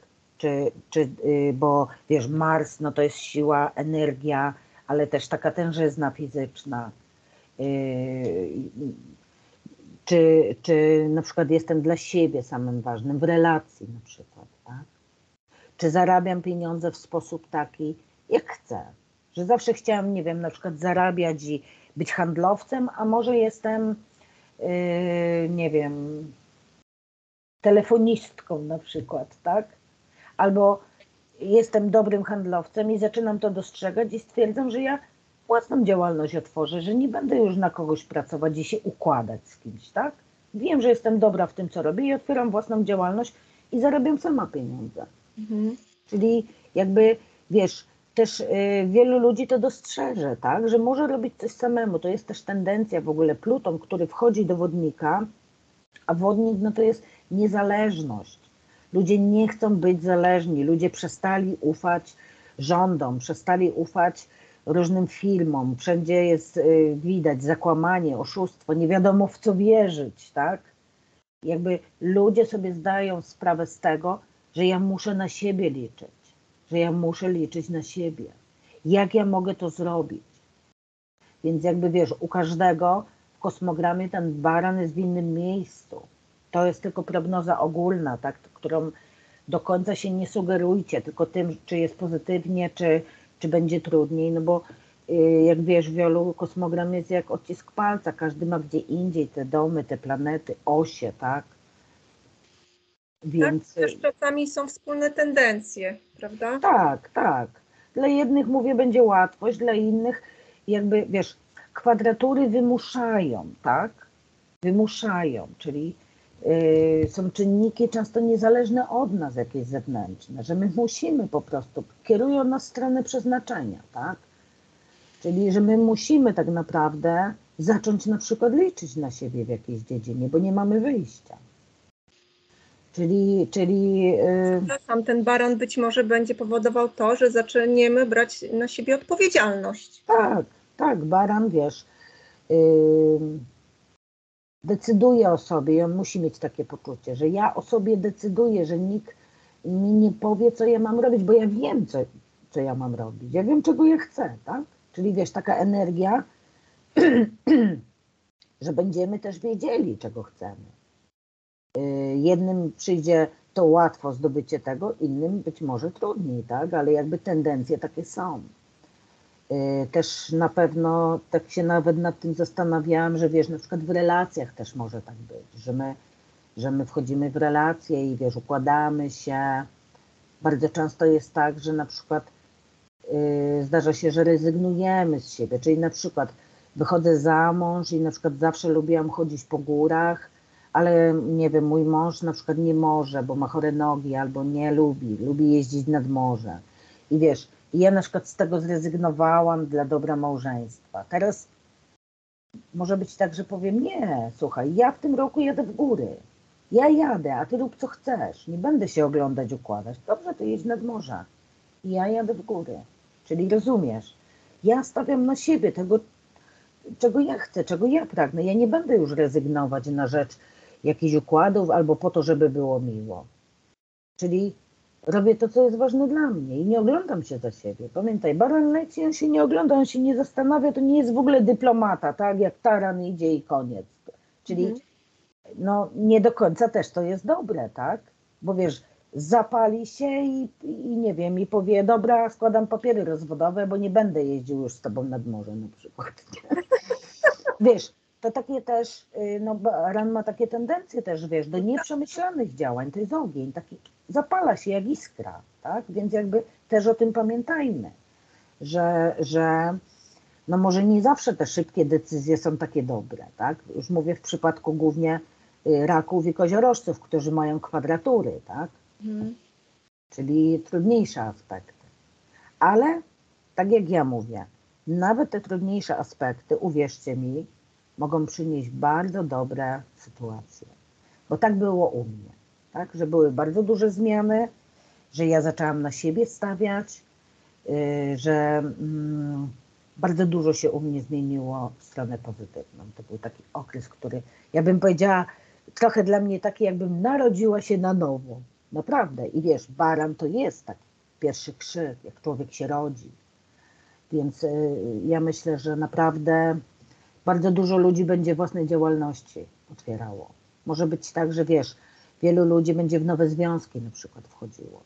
Bo wiesz, Mars, no to jest siła, energia, ale też taka tężyzna fizyczna. Czy na przykład jestem dla siebie samym ważnym, w relacji na przykład, tak? Czy zarabiam pieniądze w sposób taki, jak chcę? Że zawsze chciałam, nie wiem, na przykład zarabiać i być handlowcem, a może jestem, nie wiem, telefonistką na przykład, tak? Albo jestem dobrym handlowcem i zaczynam to dostrzegać i stwierdzam, że ja własną działalność otworzę, że nie będę już na kogoś pracować i się układać z kimś, tak? Wiem, że jestem dobra w tym, co robię i otwieram własną działalność i zarabiam sama pieniądze. Mhm. Czyli jakby, wiesz, też wielu ludzi to dostrzeże, tak, że może robić coś samemu. To jest też tendencja w ogóle Pluton, który wchodzi do wodnika, a wodnik no to jest niezależność. Ludzie nie chcą być zależni, ludzie przestali ufać rządom, przestali ufać różnym firmom, wszędzie jest widać zakłamanie, oszustwo, nie wiadomo w co wierzyć, tak? Jakby ludzie sobie zdają sprawę z tego, że ja muszę na siebie liczyć, że ja muszę liczyć na siebie. Jak ja mogę to zrobić? Więc jakby wiesz, u każdego w kosmogramie ten baran jest w innym miejscu. To jest tylko prognoza ogólna, tak, którą do końca się nie sugerujcie, tylko tym, czy jest pozytywnie, czy będzie trudniej, no bo jak wiesz, wielu kosmogram jest jak odcisk palca, każdy ma gdzie indziej te domy, te planety, osie, tak? Więc Tak, też czasami są wspólne tendencje, prawda? tak, tak. Dla jednych, mówię, będzie łatwość, dla innych jakby, wiesz, kwadratury wymuszają, tak? Wymuszają, czyli są czynniki często niezależne od nas, jakieś zewnętrzne, że my musimy po prostu, kierują nas w stronę przeznaczenia, tak? Czyli, że my musimy tak naprawdę zacząć na przykład liczyć na siebie w jakiejś dziedzinie, bo nie mamy wyjścia. Czyli Przepraszam, ten baran być może będzie powodował to, że zaczniemy brać na siebie odpowiedzialność. tak, tak, baran, wiesz, decyduje o sobie i on musi mieć takie poczucie, że ja o sobie decyduję, że nikt mi nie powie, co ja mam robić, bo ja wiem, co ja mam robić. Ja wiem, czego ja chcę, tak? Czyli wiesz, taka energia, że będziemy też wiedzieli, czego chcemy. Jednym przyjdzie to łatwo zdobycie tego, innym być może trudniej, tak? Ale jakby tendencje takie są. Też na pewno tak się nawet nad tym zastanawiałam, że wiesz, na przykład w relacjach też może tak być, że my wchodzimy w relacje i wiesz, układamy się. Bardzo często jest tak, że na przykład zdarza się, że rezygnujemy z siebie, czyli na przykład wychodzę za mąż i na przykład zawsze lubiłam chodzić po górach, ale nie wiem, mój mąż na przykład nie może, bo ma chore nogi albo nie lubi jeździć nad morze. I wiesz, ja na przykład z tego zrezygnowałam dla dobra małżeństwa. Teraz może być tak, że powiem, nie, słuchaj, ja w tym roku jadę w góry. Ja jadę, a ty rób co chcesz. Nie będę się oglądać, układać. Dobrze, ty jedź nad morze. I ja jadę w góry. Czyli rozumiesz, ja stawiam na siebie tego, czego ja chcę, czego ja pragnę. Ja nie będę już rezygnować na rzecz jakichś układów albo po to, żeby było miło. Czyli robię to, co jest ważne dla mnie i nie oglądam się za siebie. Pamiętaj, baran leci, on się nie ogląda, on się nie zastanawia, to nie jest w ogóle dyplomata, tak? Jak taran idzie i koniec. Czyli no nie do końca też to jest dobre, tak? Bo wiesz, zapali się i nie wiem, i powie, dobra, składam papiery rozwodowe, bo nie będę jeździł już z tobą nad morze na przykład. Wiesz, to takie też, no baran ma takie tendencje też, wiesz, do nieprzemyślanych działań, to jest ogień, taki zapala się jak iskra, tak? Więc jakby też o tym pamiętajmy, że no może nie zawsze te szybkie decyzje są takie dobre, tak? Już mówię w przypadku głównie raków i koziorożców, którzy mają kwadratury, tak? Czyli trudniejsze aspekty. Ale tak jak ja mówię, nawet te trudniejsze aspekty, uwierzcie mi, mogą przynieść bardzo dobre sytuacje. Bo tak było u mnie, tak? Że były bardzo duże zmiany, że ja zaczęłam na siebie stawiać, że bardzo dużo się u mnie zmieniło w stronę pozytywną. To był taki okres, który, ja bym powiedziała, trochę dla mnie taki, jakbym narodziła się na nowo. Naprawdę. I wiesz, baran to jest taki pierwszy krzyk, jak człowiek się rodzi. Więc ja myślę, że naprawdę bardzo dużo ludzi będzie własnej działalności otwierało. Może być tak, że wiesz, wielu ludzi będzie w nowe związki na przykład wchodziło.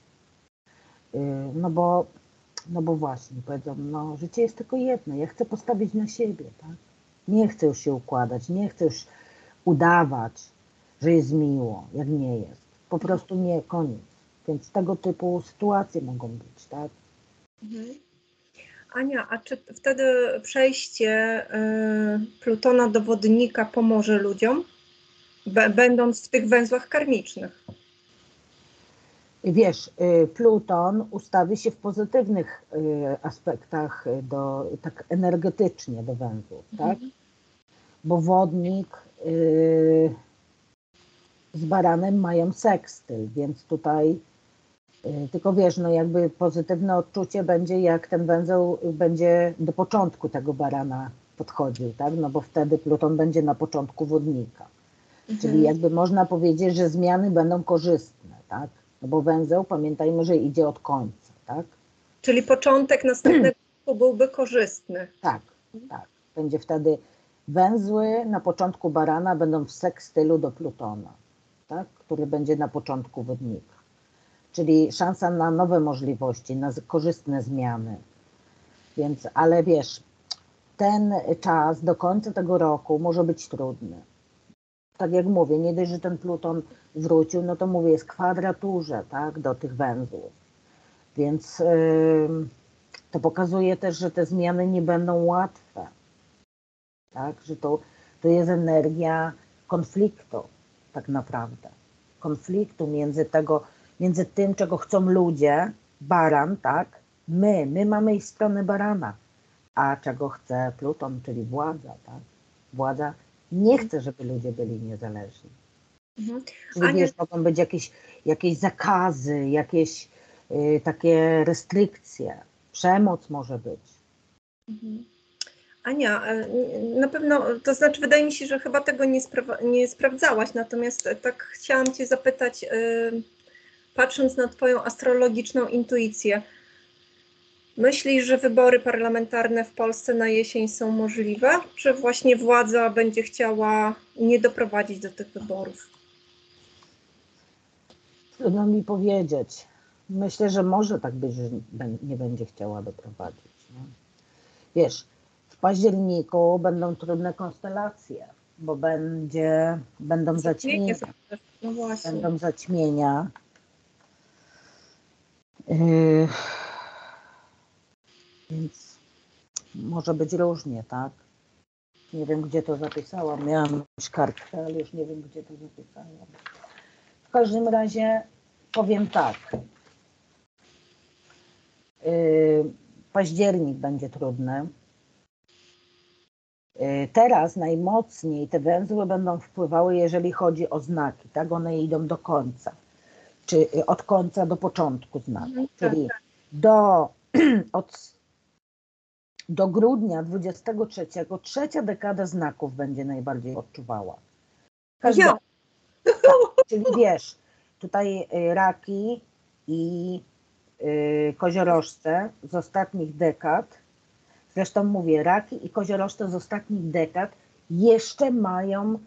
No bo właśnie, powiedzą, no życie jest tylko jedno, ja chcę postawić na siebie, tak? Nie chcę już się układać, nie chcę już udawać, że jest miło, jak nie jest. Po prostu nie, koniec. Więc tego typu sytuacje mogą być, tak? Ania, a czy wtedy przejście Plutona do wodnika pomoże ludziom, będąc w tych węzłach karmicznych? Wiesz, Pluton ustawi się w pozytywnych aspektach tak energetycznie do węzłów, tak? Bo wodnik z baranem mają sekstyl, więc tutaj tylko wiesz, no jakby pozytywne odczucie będzie, jak ten węzeł będzie do początku tego barana podchodził, tak? No bo wtedy Pluton będzie na początku wodnika. Czyli jakby można powiedzieć, że zmiany będą korzystne, tak? No bo węzeł, pamiętajmy, że idzie od końca, tak? Czyli początek następnego roku byłby korzystny. Tak, tak. Będzie wtedy węzły na początku barana będą w sekstylu do Plutona, tak? Który będzie na początku wodnika. Czyli szansa na nowe możliwości, na korzystne zmiany. Więc, ale wiesz, ten czas do końca tego roku może być trudny. Tak jak mówię, nie dość, że ten Pluton wrócił, no to mówię, jest w kwadraturze, tak, do tych węzłów. Więc to pokazuje też, że te zmiany nie będą łatwe. Tak, że to jest energia konfliktu tak naprawdę. Konfliktu między tym, czego chcą ludzie, baran, tak, my mamy iść w stronę barana, a czego chce Pluton, czyli władza, tak. Władza nie chce, żeby ludzie byli niezależni. Czyli wiesz, mogą być jakieś zakazy, jakieś takie restrykcje, przemoc może być. Ania, na pewno, to znaczy wydaje mi się, że chyba tego nie sprawdzałaś, natomiast tak chciałam Cię zapytać, patrząc na Twoją astrologiczną intuicję, myślisz, że wybory parlamentarne w Polsce na jesień są możliwe? Czy właśnie władza będzie chciała nie doprowadzić do tych wyborów? Trudno mi powiedzieć. Myślę, że może tak być, że nie będzie chciała doprowadzić. Nie? Wiesz, w październiku będą trudne konstelacje, bo będą zaćmienia. No właśnie. Będą zaćmienia. Więc może być różnie, tak? Nie wiem, gdzie to zapisałam. Miałam już kartkę, ale już nie wiem, gdzie to zapisałam. W każdym razie powiem tak. Październik będzie trudny. Teraz najmocniej te węzły będą wpływały, jeżeli chodzi o znaki, tak? One idą do końca, czy od końca do początku znaku, czyli do grudnia 23 trzecia dekada znaków będzie najbardziej odczuwała. Tak, czyli wiesz, tutaj raki i koziorożce z ostatnich dekad, zresztą mówię, raki i koziorożce z ostatnich dekad jeszcze mają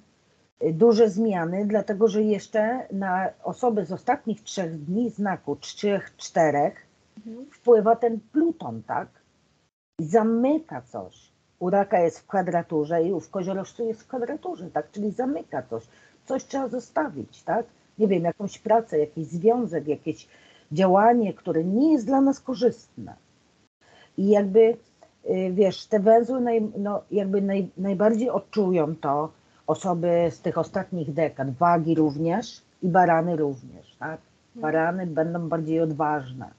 duże zmiany, dlatego że jeszcze na osoby z ostatnich 3 dni znaku, 3-4 wpływa ten Pluton, tak? I zamyka coś. U raka jest w kwadraturze i u koziorożcu jest w kwadraturze, tak? Czyli zamyka coś. Coś trzeba zostawić, tak? Nie wiem, jakąś pracę, jakiś związek, jakieś działanie, które nie jest dla nas korzystne. I jakby, wiesz, te węzły najbardziej odczują to osoby z tych ostatnich dekad, wagi również i barany również, tak? Barany będą bardziej odważne.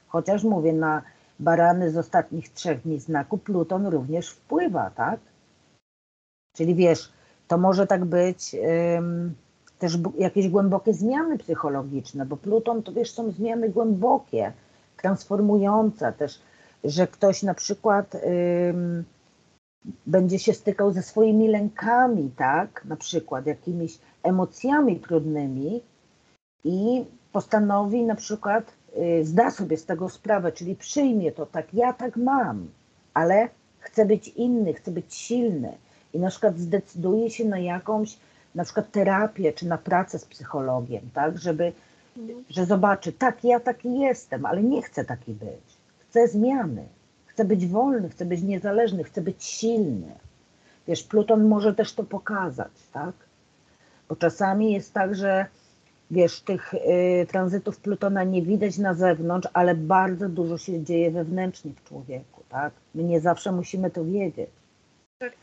Chociaż mówię, na barany z ostatnich 3 dni znaku Pluton również wpływa, tak? Czyli wiesz, to może tak być też jakieś głębokie zmiany psychologiczne, bo Pluton to wiesz, są zmiany głębokie, transformujące też, że ktoś na przykład będzie się stykał ze swoimi lękami, tak? Na przykład jakimiś emocjami trudnymi i postanowi na przykład, zda sobie z tego sprawę, czyli przyjmie to tak, ja tak mam, ale chcę być inny, chcę być silny i na przykład zdecyduje się na jakąś na przykład terapię, czy na pracę z psychologiem, tak, że zobaczy, tak, ja taki jestem, ale nie chcę taki być, chcę zmiany, chcę być wolny, chcę być niezależny, chcę być silny. Wiesz, Pluton może też to pokazać, tak, bo czasami jest tak, że wiesz, tych tranzytów Plutona nie widać na zewnątrz, ale bardzo dużo się dzieje wewnętrznie w człowieku, tak? My nie zawsze musimy to wiedzieć.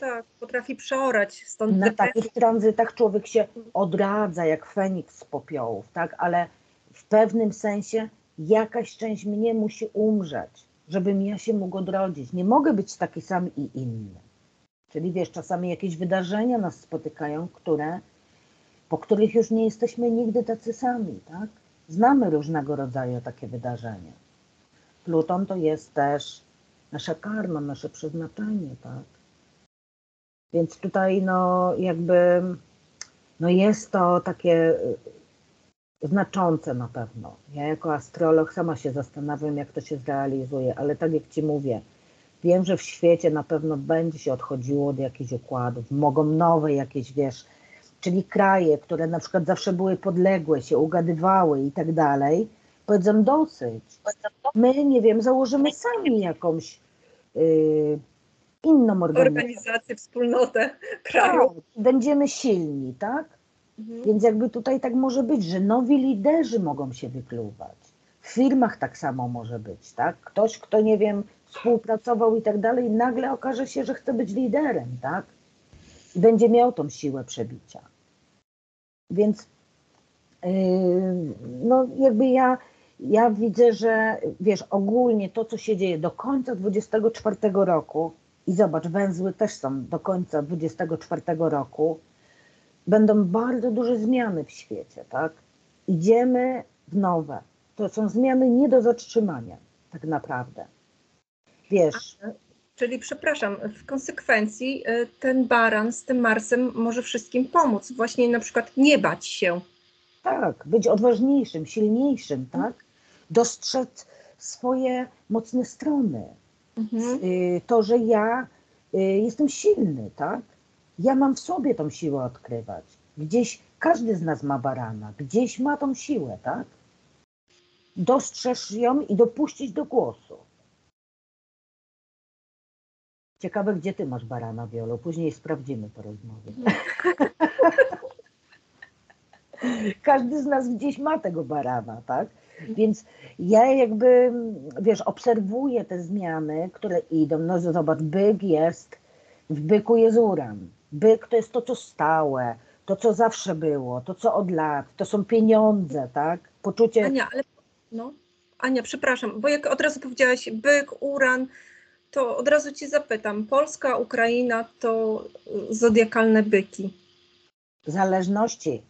Tak, potrafi przeorać. Stąd na takich tranzytach człowiek się odradza jak Feniks z popiołów, tak? Ale w w pewnym sensie jakaś część mnie musi umrzeć, żebym ja się mógł odrodzić. Nie mogę być taki sam i inny. Czyli wiesz, czasami jakieś wydarzenia nas spotykają, po których już nie jesteśmy nigdy tacy sami, tak? Znamy różnego rodzaju takie wydarzenia. Pluton to jest też nasza karma, nasze przeznaczenie, tak? Więc tutaj jest to takie znaczące na pewno. Ja jako astrolog sama się zastanawiam, jak to się zrealizuje, ale tak jak Ci mówię, wiem, że w świecie na pewno będzie się odchodziło od jakichś układów, mogą nowe jakieś, wiesz, czyli kraje, które na przykład zawsze były podległe, się ugadywały i tak dalej, powiedzą dosyć. My, nie wiem, założymy sami jakąś inną Organizację, wspólnotę kraju. Tak, będziemy silni, tak? Więc jakby tutaj tak może być, że nowi liderzy mogą się wykluwać. W firmach tak samo może być, tak? Ktoś, kto, nie wiem, współpracował i tak dalej, nagle okaże się, że chce być liderem, tak? I będzie miał tą siłę przebicia. Więc jakby ja widzę, że wiesz, ogólnie to, co się dzieje do końca 24 roku i zobacz, węzły też są do końca 24 roku, będą bardzo duże zmiany w świecie, tak? Idziemy w nowe. To są zmiany nie do zatrzymania, tak naprawdę. Wiesz. Czyli przepraszam, w konsekwencji ten baran z tym Marsem może wszystkim pomóc. Właśnie na przykład nie bać się. Tak, być odważniejszym, silniejszym, tak? Dostrzec swoje mocne strony. To, że ja jestem silny, tak? Ja mam w sobie tą siłę odkrywać. Gdzieś każdy z nas ma barana, gdzieś ma tą siłę, tak? Dostrzeż ją i dopuścić do głosu. Ciekawe, gdzie ty masz barana, Wiolo. Później sprawdzimy po rozmowie. Każdy z nas gdzieś ma tego barana, tak? Więc ja jakby, wiesz, obserwuję te zmiany, które idą. No zobacz, byk jest, w byku jest uran. Byk to jest to, co stałe, to, co zawsze było, to, co od lat, to są pieniądze, tak? Poczucie... Ania, przepraszam, bo jak od razu powiedziałaś byk, uran, to od razu Cię zapytam. Polska, Ukraina to zodiakalne byki. W zależności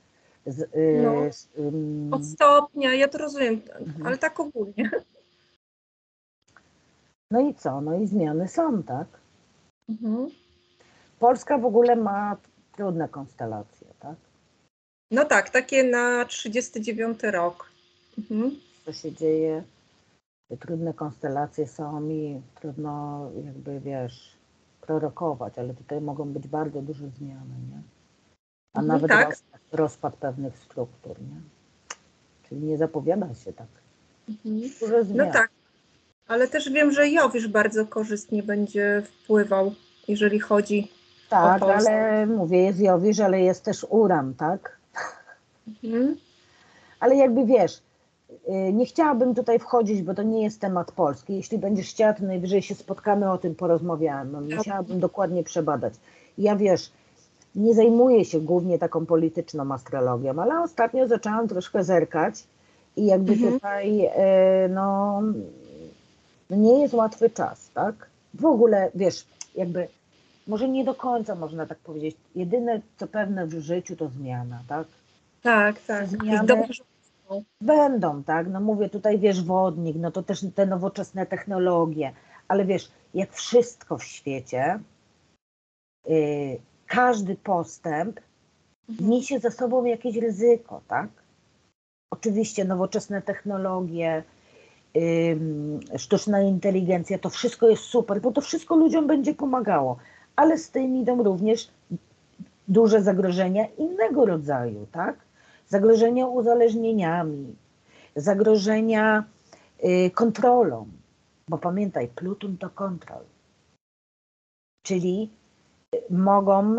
od stopnia, ja to rozumiem, ale tak ogólnie. No i co? No i zmiany są, tak? Polska w ogóle ma trudne konstelacje, tak? No tak, takie na 39 rok. Co się dzieje? Trudne konstelacje są i trudno jakby, wiesz, prorokować, ale tutaj mogą być bardzo duże zmiany, nie? A nawet rozpad pewnych struktur, nie? Czyli nie zapowiada się tak. Duże zmiany. No tak, ale też wiem, że Jowisz bardzo korzystnie będzie wpływał, jeżeli chodzi o Polskę. Ale mówię, jest Jowisz, ale jest też Uran, tak? Ale jakby wiesz, nie chciałabym tutaj wchodzić, bo to nie jest temat polski. Jeśli będziesz chciała, to najwyżej się spotkamy, o tym porozmawiamy. Musiałabym dokładnie przebadać. Ja wiesz, nie zajmuję się głównie taką polityczną astrologią, ale ostatnio zaczęłam troszkę zerkać i jakby tutaj nie jest łatwy czas, tak? W ogóle, wiesz, jakby może nie do końca można tak powiedzieć. Jedyne, co pewne w życiu, to zmiana, tak? Tak. Zmiany będą, tak? No mówię tutaj, wiesz, wodnik, no to też te nowoczesne technologie, ale wiesz, jak wszystko w świecie, każdy postęp niesie ze sobą jakieś ryzyko, tak? Oczywiście nowoczesne technologie, sztuczna inteligencja, to wszystko jest super, bo to wszystko ludziom będzie pomagało, ale z tym idą również duże zagrożenia innego rodzaju, tak? Zagrożenia uzależnieniami, zagrożenia kontrolą, bo pamiętaj, Pluton to kontrol, czyli mogą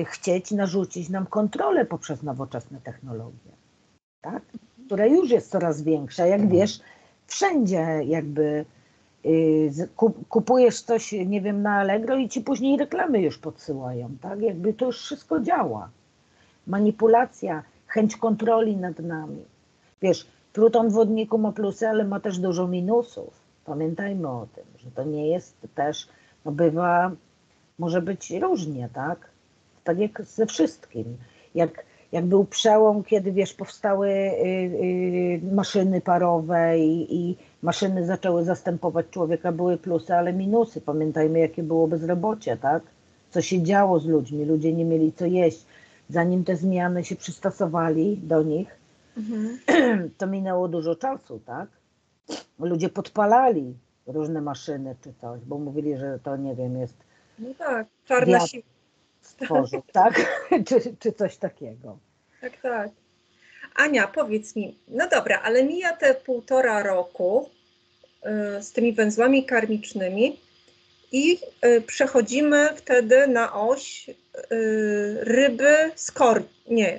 chcieć narzucić nam kontrolę poprzez nowoczesne technologie, tak? Która już jest coraz większa, jak wiesz, wszędzie jakby kupujesz coś, nie wiem, na Allegro i ci później reklamy już podsyłają, tak? Jakby to już wszystko działa. Manipulacja, chęć kontroli nad nami. Wiesz, Pluton w wodniku ma plusy, ale ma też dużo minusów. Pamiętajmy o tym, że to nie jest też, no bywa, może być różnie, tak? Tak jak ze wszystkim. Jak był przełom, kiedy wiesz, powstały maszyny parowe i maszyny zaczęły zastępować człowieka, były plusy, ale minusy. Pamiętajmy, jakie było bezrobocie, tak? Co się działo z ludźmi, ludzie nie mieli co jeść. Zanim te zmiany się przystosowali do nich, to minęło dużo czasu, tak? Ludzie podpalali różne maszyny czy coś, bo mówili, że to, nie wiem, jest No tak, czarna wiatr siła. stworzył, tak? Czy coś takiego. Tak, tak. Ania, powiedz mi, no dobra, ale mija te 1,5 roku z tymi węzłami karmicznymi i przechodzimy wtedy na oś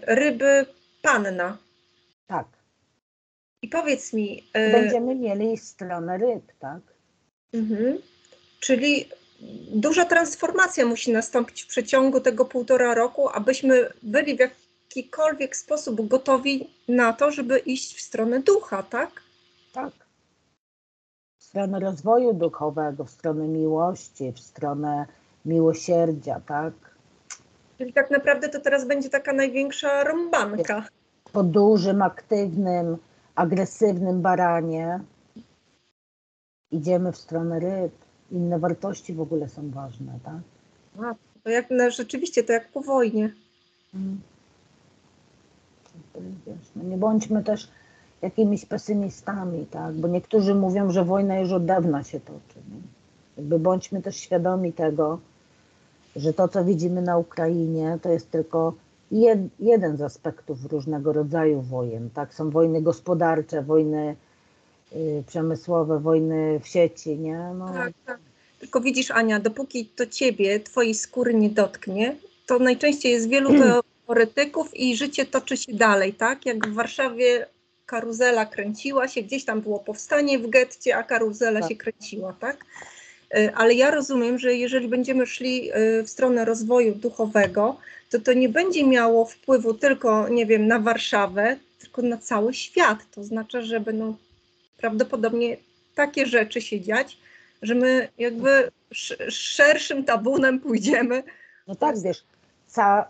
ryby panna. Tak. I powiedz mi, Będziemy mieli stronę ryb, tak? Czyli duża transformacja musi nastąpić w przeciągu tego 1,5 roku, abyśmy byli w jakikolwiek sposób gotowi na to, żeby iść w stronę ducha, tak? Tak. W stronę rozwoju duchowego, w stronę miłości, w stronę miłosierdzia, tak? Czyli tak naprawdę to teraz będzie taka największa rąbanka. Po dużym, aktywnym, agresywnym baranie idziemy w stronę ryb. Inne wartości w ogóle są ważne, tak? A, to jak, no, rzeczywiście, to jak po wojnie. Wiesz, no nie bądźmy też jakimiś pesymistami, tak? Bo niektórzy mówią, że wojna już od dawna się toczy. Nie? Jakby bądźmy też świadomi tego, że to, co widzimy na Ukrainie, to jest tylko jeden z aspektów różnego rodzaju wojen. Tak? Są wojny gospodarcze, wojny przemysłowe, wojny w sieci, nie? No. Tak, tak. Tylko widzisz, Ania, dopóki to ciebie, twojej skóry nie dotknie, to najczęściej jest wielu teoretyków i życie toczy się dalej, tak? Jak w Warszawie karuzela kręciła się, gdzieś tam było powstanie w getcie, a karuzela się kręciła, tak? Ale ja rozumiem, że jeżeli będziemy szli w stronę rozwoju duchowego, to nie będzie miało wpływu tylko, nie wiem, na Warszawę, tylko na cały świat. To znaczy, że będą prawdopodobnie takie rzeczy się dziać, że my jakby szerszym tabunem pójdziemy. No tak, wiesz,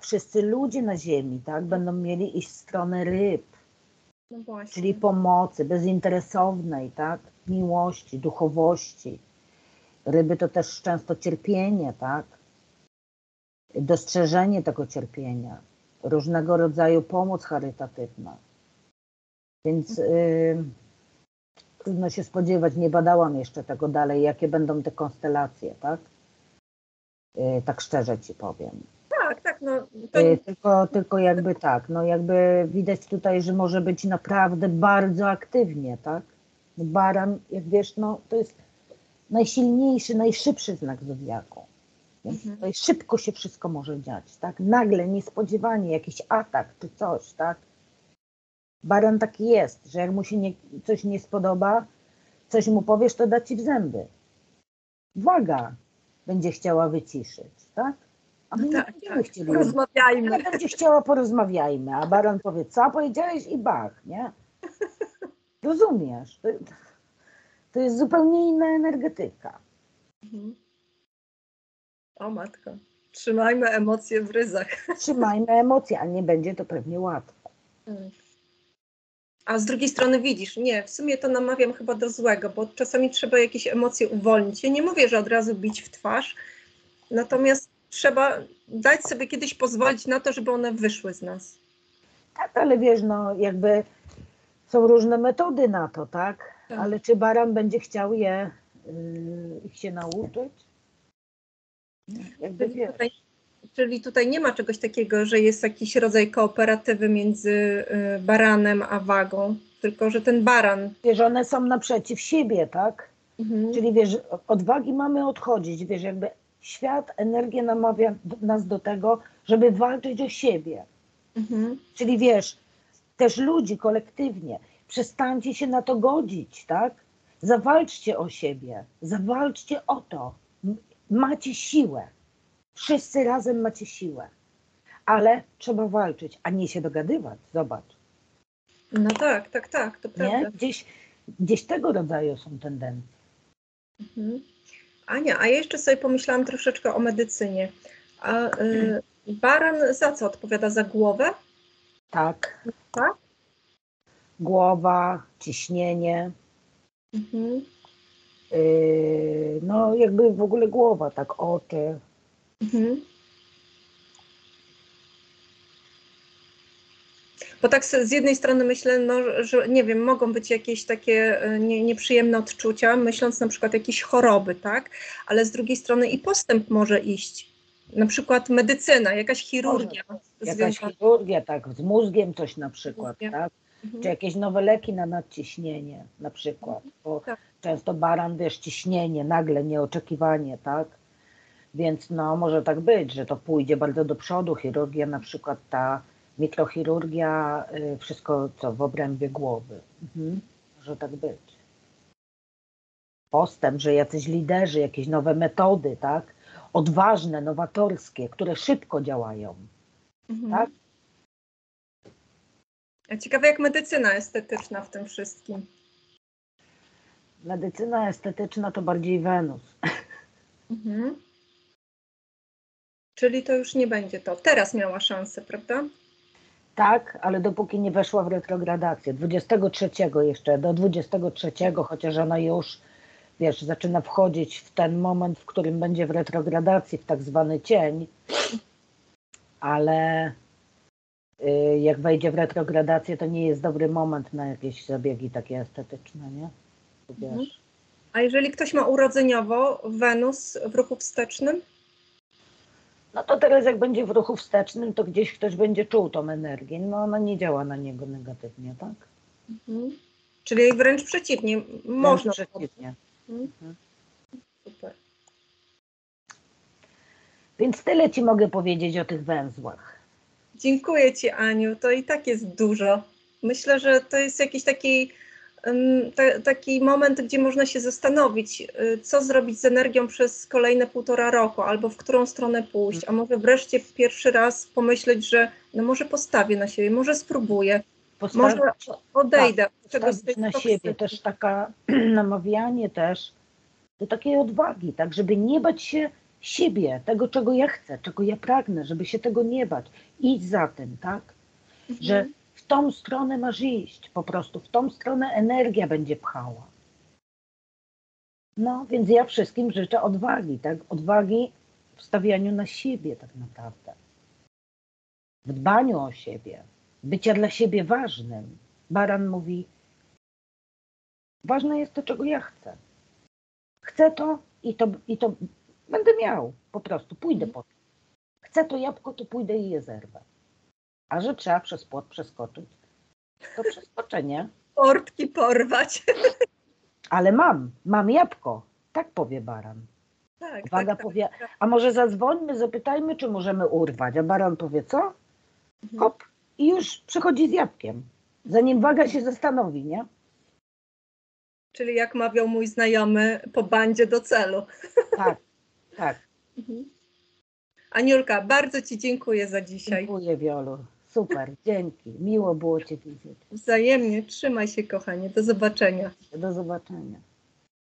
wszyscy ludzie na ziemi, tak, będą mieli iść w stronę ryb, No właśnie. czyli pomocy bezinteresownej, tak, miłości, duchowości. Ryby to też często cierpienie, tak, dostrzeżenie tego cierpienia, różnego rodzaju pomoc charytatywna. Więc trudno się spodziewać, nie badałam jeszcze tego dalej, jakie będą te konstelacje, tak? Tak szczerze ci powiem. Tak, no. To... Tylko jakby tak, no jakby widać tutaj, że może być naprawdę bardzo aktywnie, tak? Baran, jak wiesz, no to jest najsilniejszy, najszybszy znak zodiaku. Więc tutaj szybko się wszystko może dziać, tak? Nagle, niespodziewanie, jakiś atak czy coś, tak? Baran taki jest, że jak mu się coś nie spodoba, coś mu powiesz, to da ci w zęby. Waga będzie chciała wyciszyć, tak? A my nie będziemy chcieli. Porozmawiajmy. Ale będzie chciała, porozmawiajmy. A baran powie, co powiedziałeś i bach, nie? Rozumiesz? To jest zupełnie inna energetyka. O matko, trzymajmy emocje w ryzach. Trzymajmy emocje, a nie będzie to pewnie łatwo. A z drugiej strony widzisz, nie, w sumie to namawiam chyba do złego, bo czasami trzeba jakieś emocje uwolnić. Ja nie mówię, że od razu bić w twarz, natomiast trzeba dać sobie kiedyś pozwolić na to, żeby one wyszły z nas. Tak, ale wiesz, no jakby są różne metody na to, tak? Ale czy baran będzie chciał ich się nauczyć? Jakby Czyli tutaj nie ma czegoś takiego, że jest jakiś rodzaj kooperatywy między baranem a wagą, tylko że ten baran... Wiesz, one są naprzeciw siebie, tak? Czyli wiesz, od wagi mamy odchodzić, wiesz, jakby świat, energia namawia nas do tego, żeby walczyć o siebie. Czyli wiesz, też ludzi kolektywnie, przestańcie się na to godzić, tak? Zawalczcie o siebie, zawalczcie o to. Macie siłę. Wszyscy razem macie siłę. Ale trzeba walczyć, a nie się dogadywać. Zobacz. No tak, to Nie? prawda. Gdzieś tego rodzaju są tendencje. Mhm. Ania, a ja jeszcze sobie pomyślałam troszeczkę o medycynie. A baran za co odpowiada? Za głowę? Tak, Tak? głowa, ciśnienie, Mhm. no jakby w ogóle głowa, tak, oczy. Mhm. Bo tak z jednej strony myślę, no, że nie wiem, mogą być jakieś takie nieprzyjemne odczucia, myśląc na przykład jakieś choroby, tak? Ale z drugiej strony i postęp może iść. Na przykład medycyna, jakaś chirurgia Jakaś związana chirurgia, tak, z mózgiem coś na z przykład, mózgiem. tak? Czy Mhm. jakieś nowe leki na nadciśnienie na przykład, bo Tak. często baran, wiesz, ciśnienie, nagle, nieoczekiwanie, tak? Więc no może tak być, że to pójdzie bardzo do przodu, chirurgia na przykład ta mikrochirurgia, wszystko co w obrębie głowy. Może tak być. Postęp, że jacyś liderzy, jakieś nowe metody, tak? Odważne, nowatorskie, które szybko działają, Mhm. tak? A ciekawe jak medycyna estetyczna w tym wszystkim. Medycyna estetyczna to bardziej Wenus. Mhm. Czyli to już nie będzie to. Teraz miała szansę, prawda? Tak, ale dopóki nie weszła w retrogradację. 23 jeszcze, do 23, chociaż ona już, wiesz, zaczyna wchodzić w ten moment, w którym będzie w retrogradacji, w tak zwany cień, ale jak wejdzie w retrogradację, to nie jest dobry moment na jakieś zabiegi takie estetyczne, nie? Mhm. Wiesz. A jeżeli ktoś ma urodzeniowo Wenus w ruchu wstecznym? No to teraz jak będzie w ruchu wstecznym, to gdzieś ktoś będzie czuł tą energię. No ona nie działa na niego negatywnie, tak? Mhm. Czyli wręcz przeciwnie, Wręcz można. przeciwnie. Mhm. Super. Więc tyle Ci mogę powiedzieć o tych węzłach. Dziękuję Ci, Aniu. To i tak jest dużo. Myślę, że to jest jakiś taki moment, gdzie można się zastanowić, co zrobić z energią przez kolejne 1,5 roku, albo w którą stronę pójść, a może wreszcie pierwszy raz pomyśleć, że no może postawię na siebie, może spróbuję, może odejdę od czegoś z tej Postawić na siebie, toksyki. też taka namawianie też do takiej odwagi, tak, żeby nie bać się siebie, tego czego ja chcę, czego ja pragnę, żeby się tego nie bać. Idź za tym, tak, że w tą stronę masz iść, po prostu w tą stronę energia będzie pchała. No, więc ja wszystkim życzę odwagi, tak, odwagi w stawianiu na siebie tak naprawdę, w dbaniu o siebie, bycia dla siebie ważnym. Baran mówi, ważne jest to, czego ja chcę. Chcę to i to będę miał, po prostu pójdę po to. Chcę to jabłko, to pójdę i je zerwę. A że trzeba przez płot przeskoczyć, to przeskoczę, nie? Portki porwać. Ale mam jabłko, tak powie baran. Tak, Waga powie, a może zadzwońmy, zapytajmy, czy możemy urwać. A baran powie, co? Hop, i już przychodzi z jabłkiem. Zanim waga się zastanowi, nie? Czyli jak mawiał mój znajomy, po bandzie do celu. Tak, tak. Aniulka, bardzo Ci dziękuję za dzisiaj. Dziękuję, Wiolu. Super, dzięki. Miło było Cię widzieć. Wzajemnie, trzymaj się kochanie, do zobaczenia. Do zobaczenia.